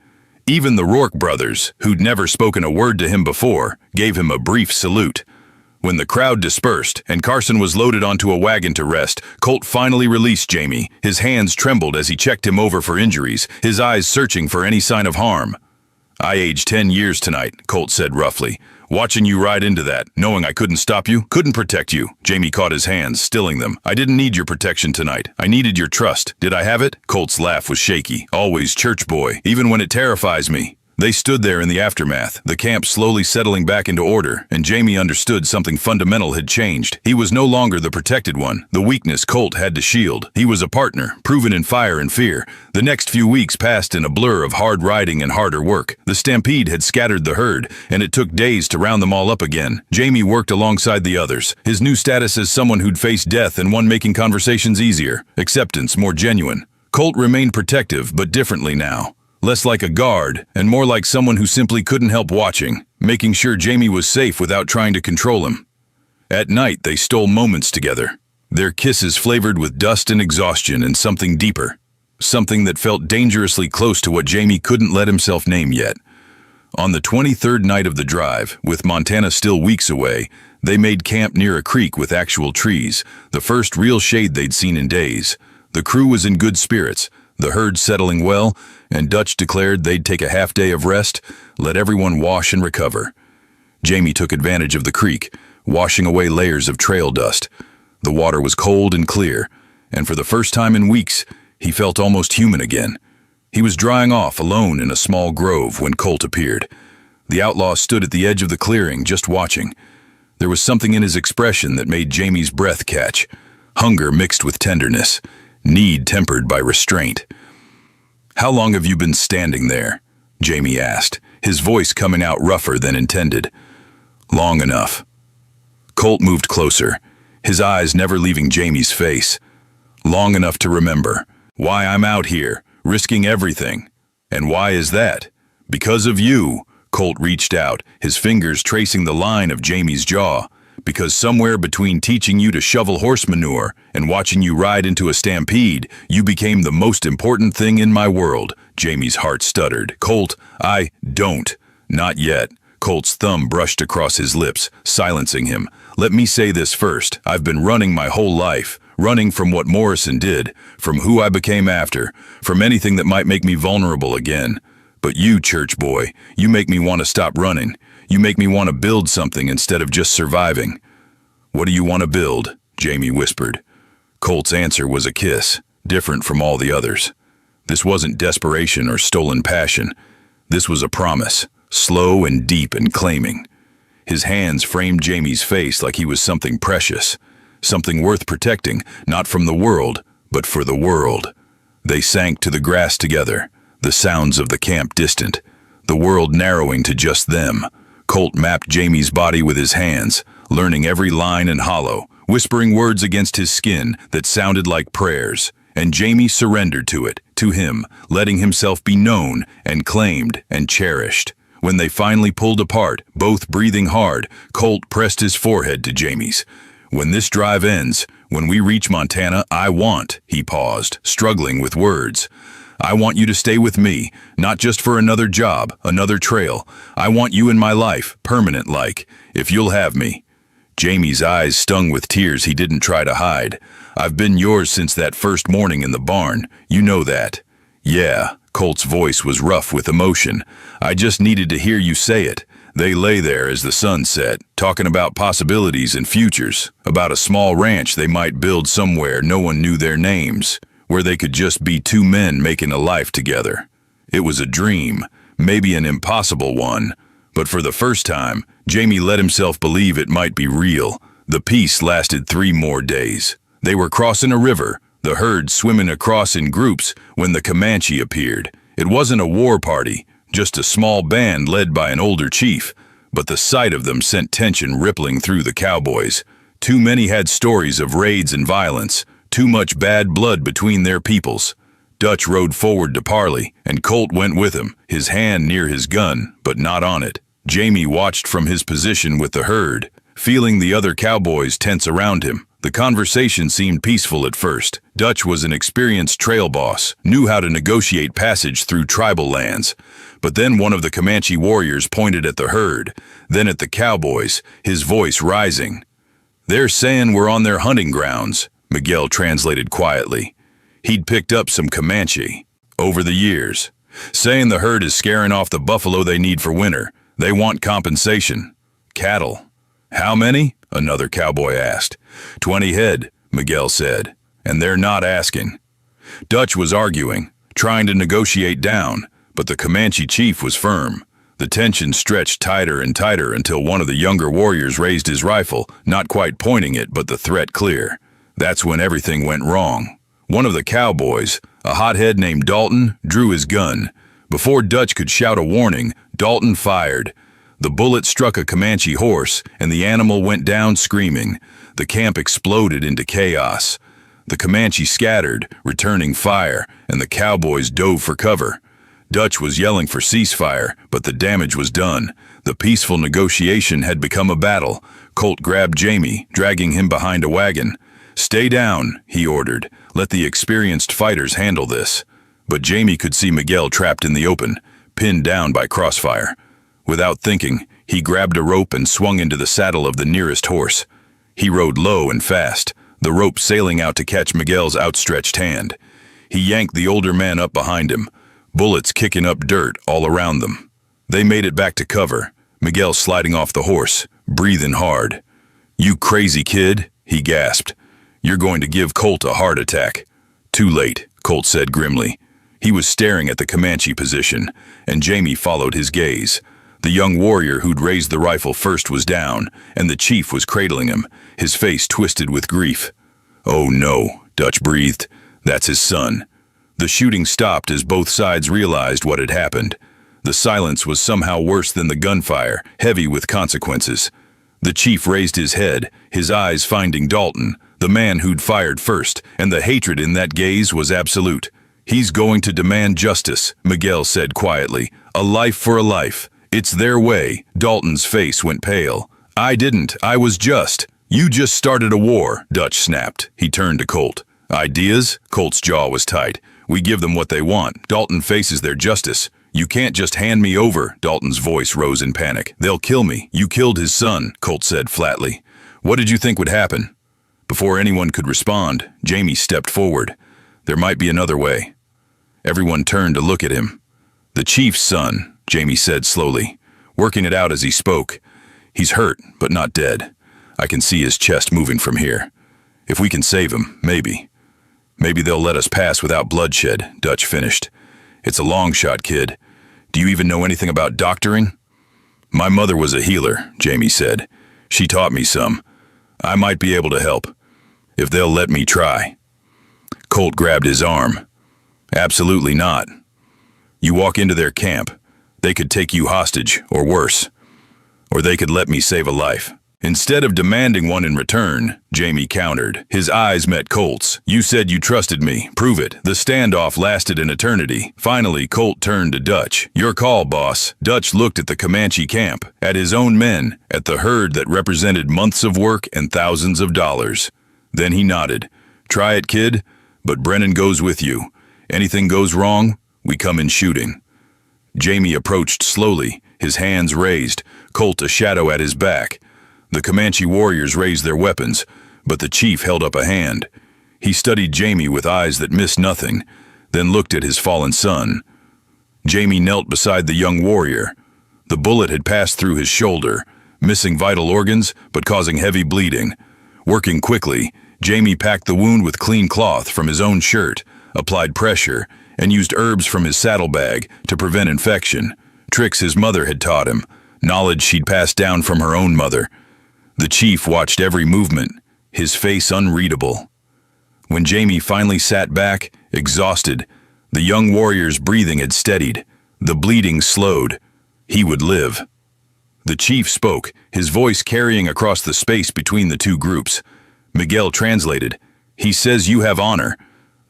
Even the Rourke brothers, who'd never spoken a word to him before, gave him a brief salute. When the crowd dispersed and Carson was loaded onto a wagon to rest, Colt finally released Jamie. His hands trembled as he checked him over for injuries, his eyes searching for any sign of harm. "I aged 10 years tonight," Colt said roughly. "Watching you ride into that, knowing I couldn't stop you, couldn't protect you." Jamie caught his hands, stilling them. "I didn't need your protection tonight. I needed your trust. Did I have it?" Colt's laugh was shaky. "Always church boy, even when it terrifies me." They stood there in the aftermath, the camp slowly settling back into order, and Jamie understood something fundamental had changed. He was no longer the protected one, the weakness Colt had to shield. He was a partner, proven in fire and fear. The next few weeks passed in a blur of hard riding and harder work. The stampede had scattered the herd, and it took days to round them all up again. Jamie worked alongside the others, his new status as someone who'd faced death and one making conversations easier, acceptance more genuine. Colt remained protective, but differently now. Less like a guard, and more like someone who simply couldn't help watching, making sure Jamie was safe without trying to control him. At night, they stole moments together, their kisses flavored with dust and exhaustion and something deeper, something that felt dangerously close to what Jamie couldn't let himself name yet. On the 23rd night of the drive, with Montana still weeks away, they made camp near a creek with actual trees, the first real shade they'd seen in days. The crew was in good spirits, the herd settling well, and Dutch declared they'd take a half day of rest, let everyone wash and recover. Jamie took advantage of the creek, washing away layers of trail dust. The water was cold and clear, and for the first time in weeks, he felt almost human again. He was drying off alone in a small grove when Colt appeared. The outlaw stood at the edge of the clearing, just watching. There was something in his expression that made Jamie's breath catch, hunger mixed with tenderness, need tempered by restraint. "How long have you been standing there?" Jamie asked, his voice coming out rougher than intended. "Long enough." Colt moved closer, his eyes never leaving Jamie's face. "Long enough to remember why I'm out here, risking everything. And why is that? Because of you." Colt reached out, his fingers tracing the line of Jamie's jaw. "Because somewhere between teaching you to shovel horse manure and watching you ride into a stampede, you became the most important thing in my world." Jamie's heart stuttered. "Colt, I don't." "Not yet." Colt's thumb brushed across his lips, silencing him. "Let me say this first. I've been running my whole life, running from what Morrison did, from who I became after, from anything that might make me vulnerable again. But you, church boy, you make me want to stop running. You make me want to build something instead of just surviving." "What do you want to build?" Jamie whispered. Colt's answer was a kiss, different from all the others. This wasn't desperation or stolen passion. This was a promise, slow and deep and claiming. His hands framed Jamie's face like he was something precious, something worth protecting, not from the world, but for the world. They sank to the grass together, the sounds of the camp distant, the world narrowing to just them. Colt mapped Jamie's body with his hands, learning every line and hollow, whispering words against his skin that sounded like prayers, and Jamie surrendered to it, to him, letting himself be known and claimed and cherished. When they finally pulled apart, both breathing hard, Colt pressed his forehead to Jamie's. "When this drive ends, when we reach Montana, I want," he paused, struggling with words. "I want you to stay with me, not just for another job, another trail. I want you in my life, permanent-like, if you'll have me." Jamie's eyes stung with tears he didn't try to hide. "I've been yours since that first morning in the barn. You know that." "Yeah," Colt's voice was rough with emotion. "I just needed to hear you say it." They lay there as the sun set, talking about possibilities and futures, about a small ranch they might build somewhere no one knew their names, where they could just be 2 men making a life together. It was a dream, maybe an impossible one, but for the first time, Jamie let himself believe it might be real. The peace lasted 3 more days. They were crossing a river, the herd swimming across in groups when the Comanche appeared. It wasn't a war party, just a small band led by an older chief, but the sight of them sent tension rippling through the cowboys. Too many had stories of raids and violence, too much bad blood between their peoples. Dutch rode forward to parley, and Colt went with him, his hand near his gun, but not on it. Jamie watched from his position with the herd, feeling the other cowboys tense around him. The conversation seemed peaceful at first. Dutch was an experienced trail boss, knew how to negotiate passage through tribal lands. But then one of the Comanche warriors pointed at the herd, then at the cowboys, his voice rising. "They're saying we're on their hunting grounds," Miguel translated quietly. He'd picked up some Comanche over the years, saying the herd is scaring off the buffalo they need for winter. They want compensation. Cattle. "How many?" another cowboy asked. 20 head, Miguel said, "and they're not asking." Dutch was arguing, trying to negotiate down, but the Comanche chief was firm. The tension stretched tighter and tighter until one of the younger warriors raised his rifle, not quite pointing it, but the threat clear. That's when everything went wrong. One of the cowboys, a hothead named Dalton, drew his gun. Before Dutch could shout a warning, Dalton fired. The bullet struck a Comanche horse, and the animal went down screaming. The camp exploded into chaos. The Comanche scattered, returning fire, and the cowboys dove for cover. Dutch was yelling for ceasefire, but the damage was done. The peaceful negotiation had become a battle. Colt grabbed Jamie, dragging him behind a wagon. "Stay down," he ordered. "Let the experienced fighters handle this." But Jamie could see Miguel trapped in the open, pinned down by crossfire. Without thinking, he grabbed a rope and swung into the saddle of the nearest horse. He rode low and fast, the rope sailing out to catch Miguel's outstretched hand. He yanked the older man up behind him, bullets kicking up dirt all around them. They made it back to cover, Miguel sliding off the horse, breathing hard. "You crazy kid," he gasped. "You're going to give Colt a heart attack." "Too late," Colt said grimly. He was staring at the Comanche position, and Jamie followed his gaze. The young warrior who'd raised the rifle first was down, and the chief was cradling him, his face twisted with grief. "Oh no," Dutch breathed. "That's his son." The shooting stopped as both sides realized what had happened. The silence was somehow worse than the gunfire, heavy with consequences. The chief raised his head, his eyes finding Dalton, the man who'd fired first, and the hatred in that gaze was absolute. "He's going to demand justice," Miguel said quietly. "A life for a life. It's their way." Dalton's face went pale. "I didn't. I was just." "You just started a war," Dutch snapped. He turned to Colt. "Ideas?" Colt's jaw was tight. "We give them what they want. Dalton faces their justice." "You can't just hand me over." Dalton's voice rose in panic. "They'll kill me." "You killed his son," Colt said flatly. "What did you think would happen?" Before anyone could respond, Jamie stepped forward. There might be another way. Everyone turned to look at him. "The chief's son," Jamie said slowly, working it out as he spoke. "He's hurt, but not dead. I can see his chest moving from here. If we can save him, maybe. Maybe they'll let us pass without bloodshed," Dutch finished. "It's a long shot, kid. Do you even know anything about doctoring?" "My mother was a healer," Jamie said. "She taught me some. I might be able to help, if they'll let me try." Colt grabbed his arm. "Absolutely not. You walk into their camp, they could take you hostage, or worse. Or they could let me save a life." "Instead of demanding one in return," Jamie countered. His eyes met Colt's. "You said you trusted me. Prove it." The standoff lasted an eternity. Finally, Colt turned to Dutch. "Your call, boss." Dutch looked at the Comanche camp, at his own men, at the herd that represented months of work and thousands of dollars. Then he nodded. "Try it, kid, but Brennan goes with you. Anything goes wrong, we come in shooting." Jamie approached slowly, his hands raised, Colt a shadow at his back. The Comanche warriors raised their weapons, but the chief held up a hand. He studied Jamie with eyes that missed nothing, then looked at his fallen son. Jamie knelt beside the young warrior. The bullet had passed through his shoulder, missing vital organs but causing heavy bleeding. Working quickly, Jamie packed the wound with clean cloth from his own shirt, applied pressure, and used herbs from his saddlebag to prevent infection. Tricks his mother had taught him, knowledge she'd passed down from her own mother. The chief watched every movement, his face unreadable. When Jamie finally sat back, exhausted, the young warrior's breathing had steadied. The bleeding slowed. He would live. The chief spoke, his voice carrying across the space between the two groups. Miguel translated. "He says you have honor.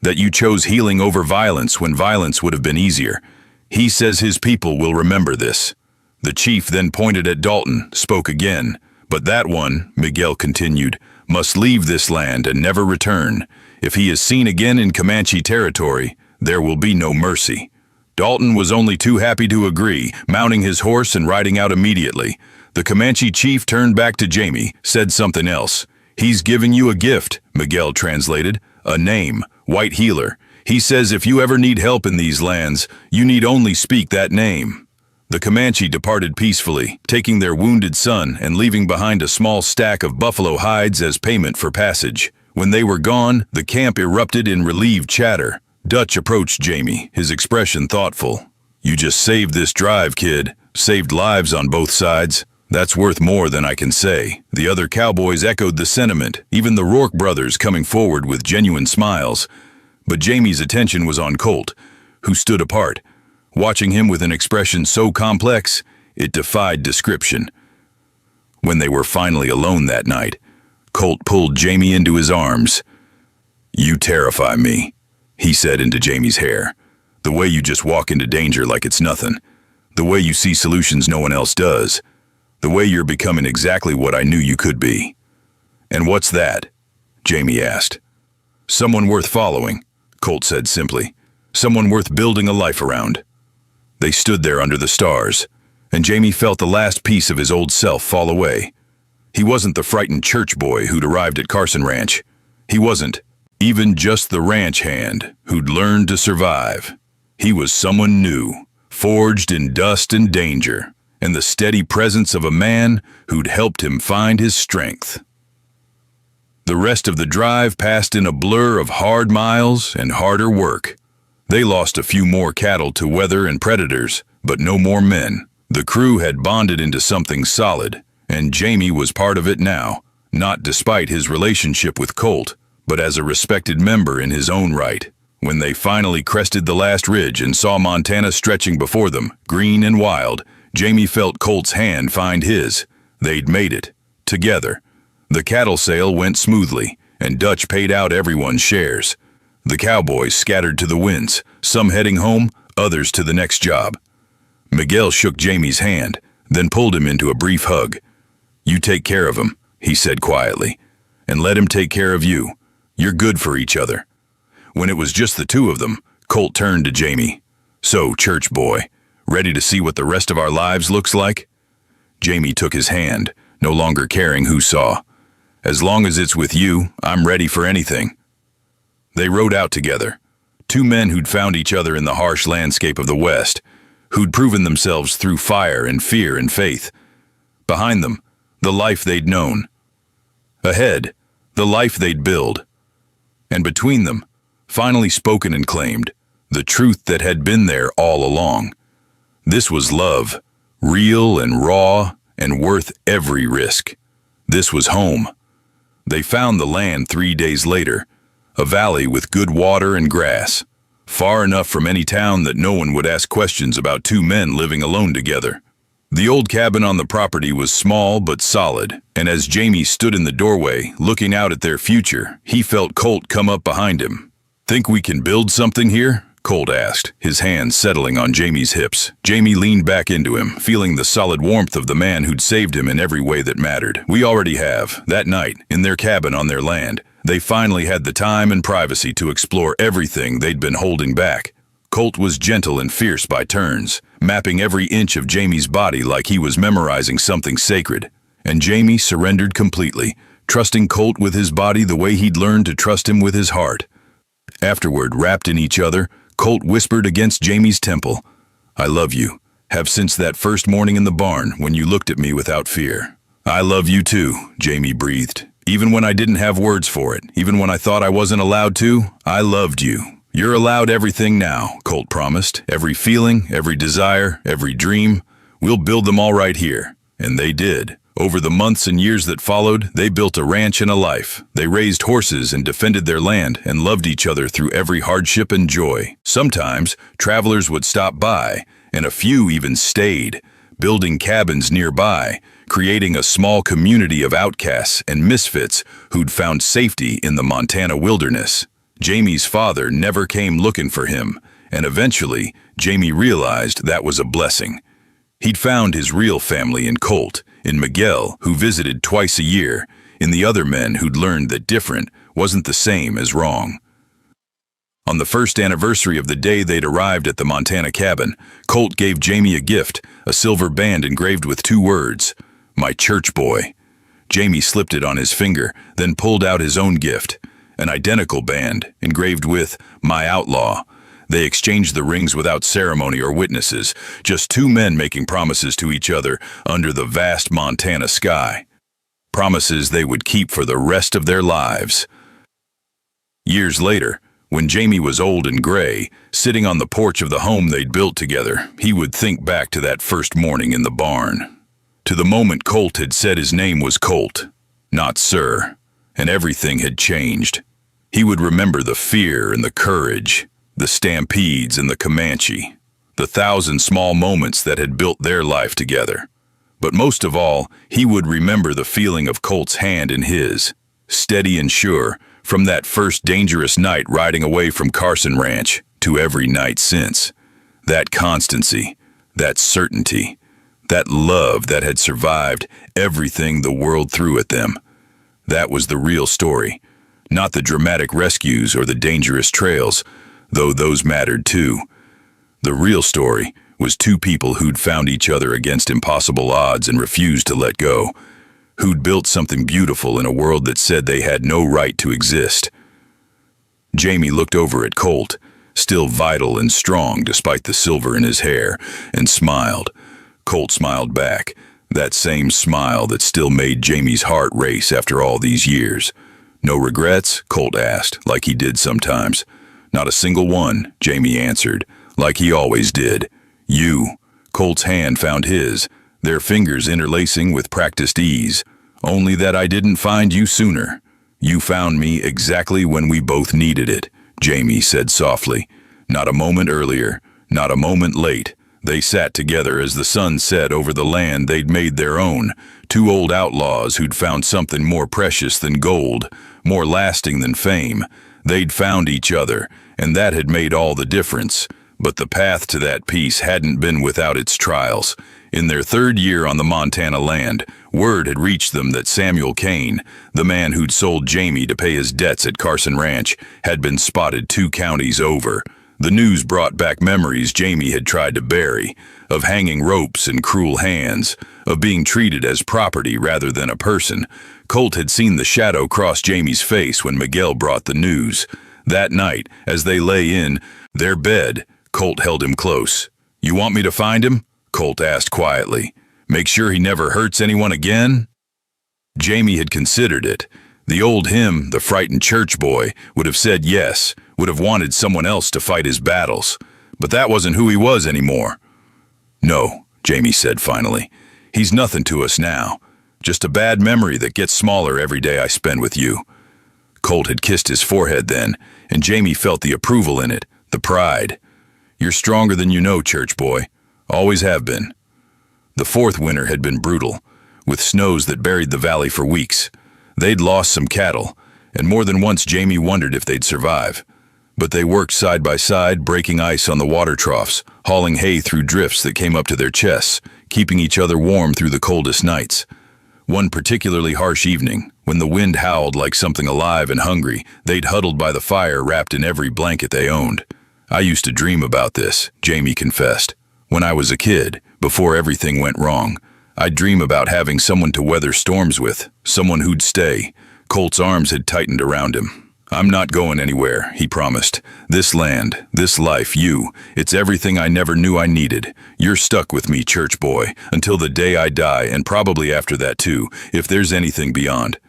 that you chose healing over violence when violence would have been easier. He says his people will remember this." The chief then pointed at Dalton, spoke again. "But that one," Miguel continued, "must leave this land and never return. If he is seen again in Comanche territory, there will be no mercy." Dalton was only too happy to agree, mounting his horse and riding out immediately. The Comanche chief turned back to Jamie, said something else. "He's giving you a gift," Miguel translated. "A name, White Healer. He says if you ever need help in these lands, you need only speak that name." The Comanche departed peacefully, taking their wounded son and leaving behind a small stack of buffalo hides as payment for passage. When they were gone, the camp erupted in relieved chatter. Dutch approached Jamie, his expression thoughtful. "You just saved this drive, kid. Saved lives on both sides. That's worth more than I can say." The other cowboys echoed the sentiment, even the Rourke brothers coming forward with genuine smiles. But Jamie's attention was on Colt, who stood apart, watching him with an expression so complex it defied description. When they were finally alone that night, Colt pulled Jamie into his arms. "You terrify me," he said into Jamie's hair. "The way you just walk into danger like it's nothing. The way you see solutions no one else does. The way you're becoming exactly what I knew you could be." "And what's that?" Jamie asked. "Someone worth following," Colt said simply. "Someone worth building a life around." They stood there under the stars, and Jamie felt the last piece of his old self fall away. He wasn't the frightened church boy who'd arrived at Carson Ranch. He wasn't even just the ranch hand who'd learned to survive. He was someone new, forged in dust and danger, and the steady presence of a man who'd helped him find his strength. The rest of the drive passed in a blur of hard miles and harder work. They lost a few more cattle to weather and predators, but no more men. The crew had bonded into something solid, and Jamie was part of it now, not despite his relationship with Colt, but as a respected member in his own right. When they finally crested the last ridge and saw Montana stretching before them, green and wild, Jamie felt Colt's hand find his. They'd made it, together. The cattle sale went smoothly, and Dutch paid out everyone's shares. The cowboys scattered to the winds, some heading home, others to the next job. Miguel shook Jamie's hand, then pulled him into a brief hug. "You take care of him," he said quietly, "and let him take care of you. You're good for each other." When it was just the two of them, Colt turned to Jamie. "So, church boy, ready to see what the rest of our lives looks like?" Jamie took his hand, no longer caring who saw. "As long as it's with you, I'm ready for anything." They rode out together, two men who'd found each other in the harsh landscape of the West, who'd proven themselves through fire and fear and faith. Behind them, the life they'd known. Ahead, the life they'd build. And between them, finally spoken and claimed, the truth that had been there all along. This was love, real and raw and worth every risk. This was home. They found the land 3 days later, a valley with good water and grass, far enough from any town that no one would ask questions about two men living alone together. The old cabin on the property was small but solid, and as Jamie stood in the doorway, looking out at their future, he felt Colt come up behind him. "Think we can build something here?" Colt asked, his hands settling on Jamie's hips. Jamie leaned back into him, feeling the solid warmth of the man who'd saved him in every way that mattered. "We already have." That night, in their cabin on their land, they finally had the time and privacy to explore everything they'd been holding back. Colt was gentle and fierce by turns, mapping every inch of Jamie's body like he was memorizing something sacred. And Jamie surrendered completely, trusting Colt with his body the way he'd learned to trust him with his heart. Afterward, wrapped in each other, Colt whispered against Jamie's temple, "I love you. Have since that first morning in the barn when you looked at me without fear." "I love you too," Jamie breathed. "Even when I didn't have words for it, even when I thought I wasn't allowed to, I loved you." "You're allowed everything now," Colt promised. "Every feeling, every desire, every dream. We'll build them all right here." And they did. Over the months and years that followed, they built a ranch and a life. They raised horses and defended their land and loved each other through every hardship and joy. Sometimes, travelers would stop by, and a few even stayed, building cabins nearby, creating a small community of outcasts and misfits who'd found safety in the Montana wilderness. Jamie's father never came looking for him, and eventually, Jamie realized that was a blessing. He'd found his real family in Colt, in Miguel, who visited twice a year, in the other men who'd learned that different wasn't the same as wrong. On the first anniversary of the day they'd arrived at the Montana cabin, Colt gave Jamie a gift, a silver band engraved with 2 words, "My church boy." Jamie slipped it on his finger, then pulled out his own gift, an identical band engraved with "My Outlaw." They exchanged the rings without ceremony or witnesses, just 2 men making promises to each other under the vast Montana sky. Promises they would keep for the rest of their lives. Years later, when Jamie was old and gray, sitting on the porch of the home they'd built together, he would think back to that first morning in the barn. To the moment Colt had said his name was Colt, not Sir, and everything had changed. He would remember the fear and the courage, the stampedes and the Comanche, the 1,000 small moments that had built their life together. But most of all, he would remember the feeling of Colt's hand in his, steady and sure, from that first dangerous night riding away from Carson Ranch to every night since. That constancy, that certainty, that love that had survived everything the world threw at them. That was the real story, not the dramatic rescues or the dangerous trails, though those mattered too. The real story was 2 people who'd found each other against impossible odds and refused to let go, who'd built something beautiful in a world that said they had no right to exist. Jamie looked over at Colt, still vital and strong despite the silver in his hair, and smiled. Colt smiled back, that same smile that still made Jamie's heart race after all these years. "No regrets?" Colt asked, like he did sometimes. "Not a single one," Jamie answered, like he always did. "You." Colt's hand found his, their fingers interlacing with practiced ease. "Only that I didn't find you sooner. You found me exactly when we both needed it," Jamie said softly. "Not a moment earlier, not a moment late." They sat together as the sun set over the land they'd made their own, 2 old outlaws who'd found something more precious than gold, more lasting than fame. They'd found each other, and that had made all the difference. But the path to that peace hadn't been without its trials. In their 3rd year on the Montana land, word had reached them that Samuel Kane, the man who'd sold Jamie to pay his debts at Carson Ranch, had been spotted 2 counties over. The news brought back memories Jamie had tried to bury, of hanging ropes and cruel hands, of being treated as property rather than a person. Colt had seen the shadow cross Jamie's face when Miguel brought the news. That night, as they lay in their bed, Colt held him close. "You want me to find him?" Colt asked quietly. "Make sure he never hurts anyone again?" Jamie had considered it. The old him, the frightened church boy, would have said yes, would have wanted someone else to fight his battles. But that wasn't who he was anymore. "No," Jamie said finally. "He's nothing to us now. Just a bad memory that gets smaller every day I spend with you." Colt had kissed his forehead then, and Jamie felt the approval in it, the pride. "You're stronger than you know, church boy. Always have been." The 4th winter had been brutal, with snows that buried the valley for weeks. They'd lost some cattle, and more than once Jamie wondered if they'd survive. But they worked side by side, breaking ice on the water troughs, hauling hay through drifts that came up to their chests, keeping each other warm through the coldest nights. One particularly harsh evening, when the wind howled like something alive and hungry, they'd huddled by the fire wrapped in every blanket they owned. "I used to dream about this," Jamie confessed. "When I was a kid, before everything went wrong, I'd dream about having someone to weather storms with, someone who'd stay." Colt's arms had tightened around him. "I'm not going anywhere," he promised. "This land, this life, it's everything I never knew I needed. You're stuck with me, church boy, until the day I die, and probably after that too, if there's anything beyond."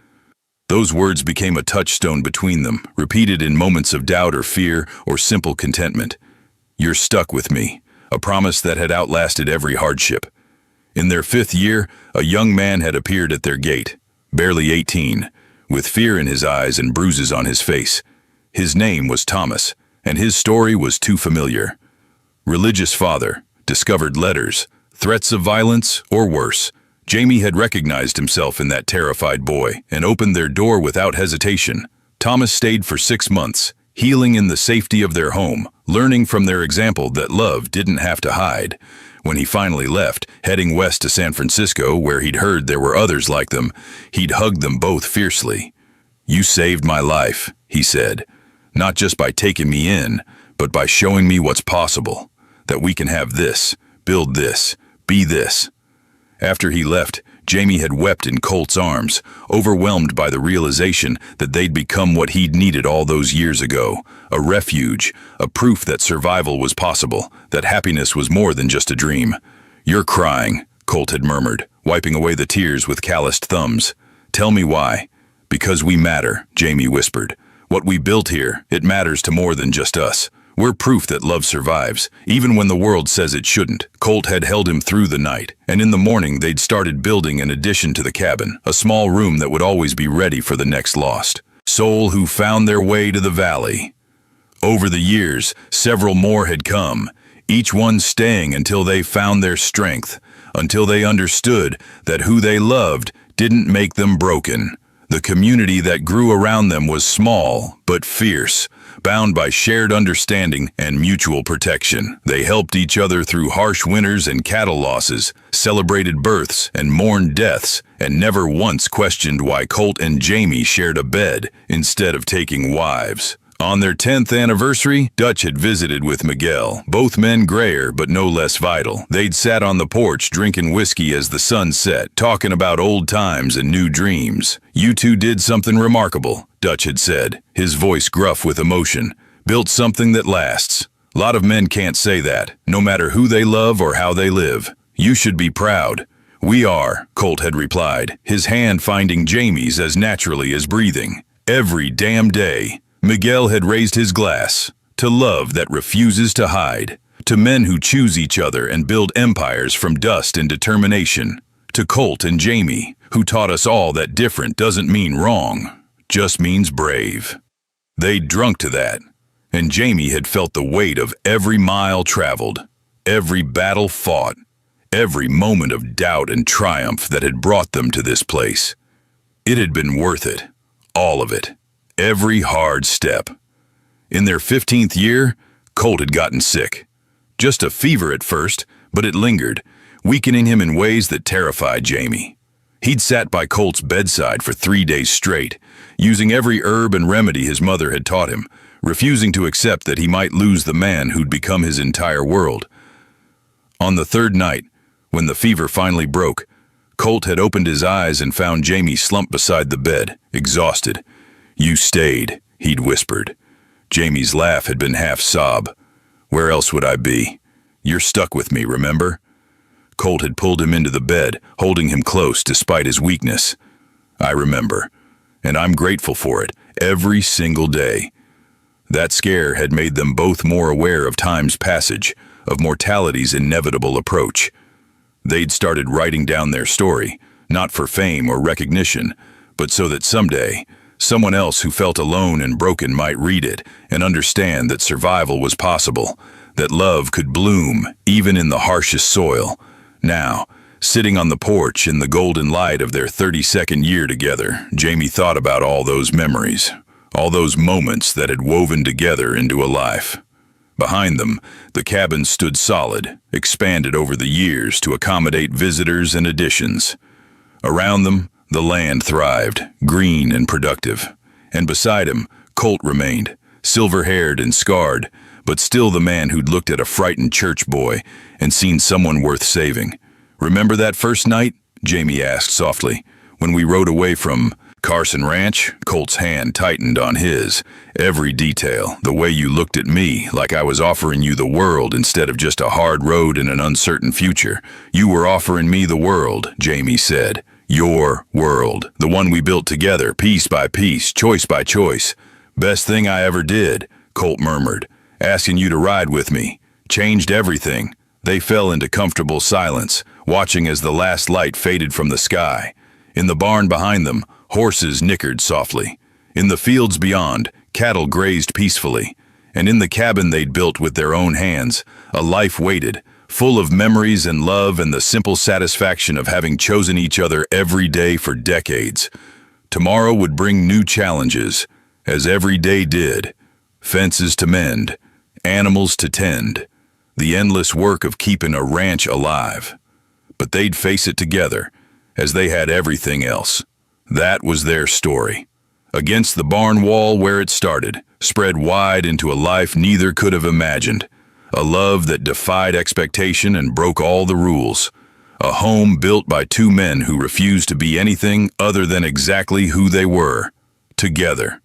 Those words became a touchstone between them, repeated in moments of doubt or fear or simple contentment. "You're stuck with me," a promise that had outlasted every hardship. In their 5th year, a young man had appeared at their gate, barely 18, with fear in his eyes and bruises on his face. His name was Thomas, and his story was too familiar. Religious father, discovered letters, threats of violence, or worse. Jamie had recognized himself in that terrified boy and opened their door without hesitation. Thomas stayed for 6 months, healing in the safety of their home, learning from their example that love didn't have to hide. When he finally left, heading west to San Francisco, where he'd heard there were others like them, he'd hugged them both fiercely. "You saved my life," he said, "not just by taking me in, but by showing me what's possible, that we can have this, build this, be this." After he left, Jamie had wept in Colt's arms, overwhelmed by the realization that they'd become what he'd needed all those years ago, a refuge, a proof that survival was possible, that happiness was more than just a dream. "You're crying," Colt had murmured, wiping away the tears with calloused thumbs. "Tell me why." "Because we matter," Jamie whispered. "What we built here, it matters to more than just us. We're proof that love survives, even when the world says it shouldn't." Colt had held him through the night, and in the morning they'd started building an addition to the cabin, a small room that would always be ready for the next lost soul who found their way to the valley. Over the years, several more had come, each one staying until they found their strength, until they understood that who they loved didn't make them broken. The community that grew around them was small, but fierce, bound by shared understanding and mutual protection. They helped each other through harsh winters and cattle losses, celebrated births and mourned deaths, and never once questioned why Colt and Jamie shared a bed instead of taking wives. On their 10th anniversary, Dutch had visited with Miguel, both men grayer but no less vital. They'd sat on the porch drinking whiskey as the sun set, talking about old times and new dreams. "You two did something remarkable," Dutch had said, his voice gruff with emotion. "Built something that lasts. A lot of men can't say that, no matter who they love or how they live. You should be proud." "We are," Colt had replied, his hand finding Jamie's as naturally as breathing. "Every damn day." Miguel had raised his glass to love that refuses to hide, to men who choose each other and build empires from dust and determination, to Colt and Jamie, who taught us all that different doesn't mean wrong, just means brave. They'd drunk to that, and Jamie had felt the weight of every mile traveled, every battle fought, every moment of doubt and triumph that had brought them to this place. It had been worth it, all of it. Every hard step. In their 15th year, Colt had gotten sick. Just a fever at first, but it lingered, weakening him in ways that terrified Jamie. He'd sat by Colt's bedside for 3 days straight, using every herb and remedy his mother had taught him, refusing to accept that he might lose the man who'd become his entire world. On the 3rd night, when the fever finally broke, Colt had opened his eyes and found Jamie slumped beside the bed, exhausted. "You stayed," he'd whispered. Jamie's laugh had been half sob. "Where else would I be? You're stuck with me, remember?" Colt had pulled him into the bed, holding him close despite his weakness. "I remember, and I'm grateful for it, every single day." That scare had made them both more aware of time's passage, of mortality's inevitable approach. They'd started writing down their story, not for fame or recognition, but so that someday, someone else who felt alone and broken might read it and understand that survival was possible, that love could bloom even in the harshest soil. Now, sitting on the porch in the golden light of their 32nd year together, Jamie thought about all those memories, all those moments that had woven together into a life. Behind them, the cabin stood solid, expanded over the years to accommodate visitors and additions. Around them, the land thrived, green and productive. And beside him, Colt remained, silver-haired and scarred, but still the man who'd looked at a frightened church boy and seen someone worth saving. "Remember that first night?" Jamie asked softly. "When we rode away from Carson Ranch?" Colt's hand tightened on his. "Every detail, the way you looked at me, like I was offering you the world instead of just a hard road and an uncertain future. You were offering me the world," Jamie said. "Your world, the one we built together, piece by piece, choice by choice." "Best thing I ever did," Colt murmured. "Asking you to ride with me. Changed everything." They fell into comfortable silence, watching as the last light faded from the sky. In the barn behind them, horses nickered softly. In the fields beyond, cattle grazed peacefully. And in the cabin they'd built with their own hands, a life waited, full of memories and love and the simple satisfaction of having chosen each other every day for decades. Tomorrow would bring new challenges, as every day did, fences to mend, animals to tend, the endless work of keeping a ranch alive. But they'd face it together, as they had everything else. That was their story. Against the barn wall where it started, spread wide into a life neither could have imagined. A love that defied expectation and broke all the rules. A home built by two men who refused to be anything other than exactly who they were, together.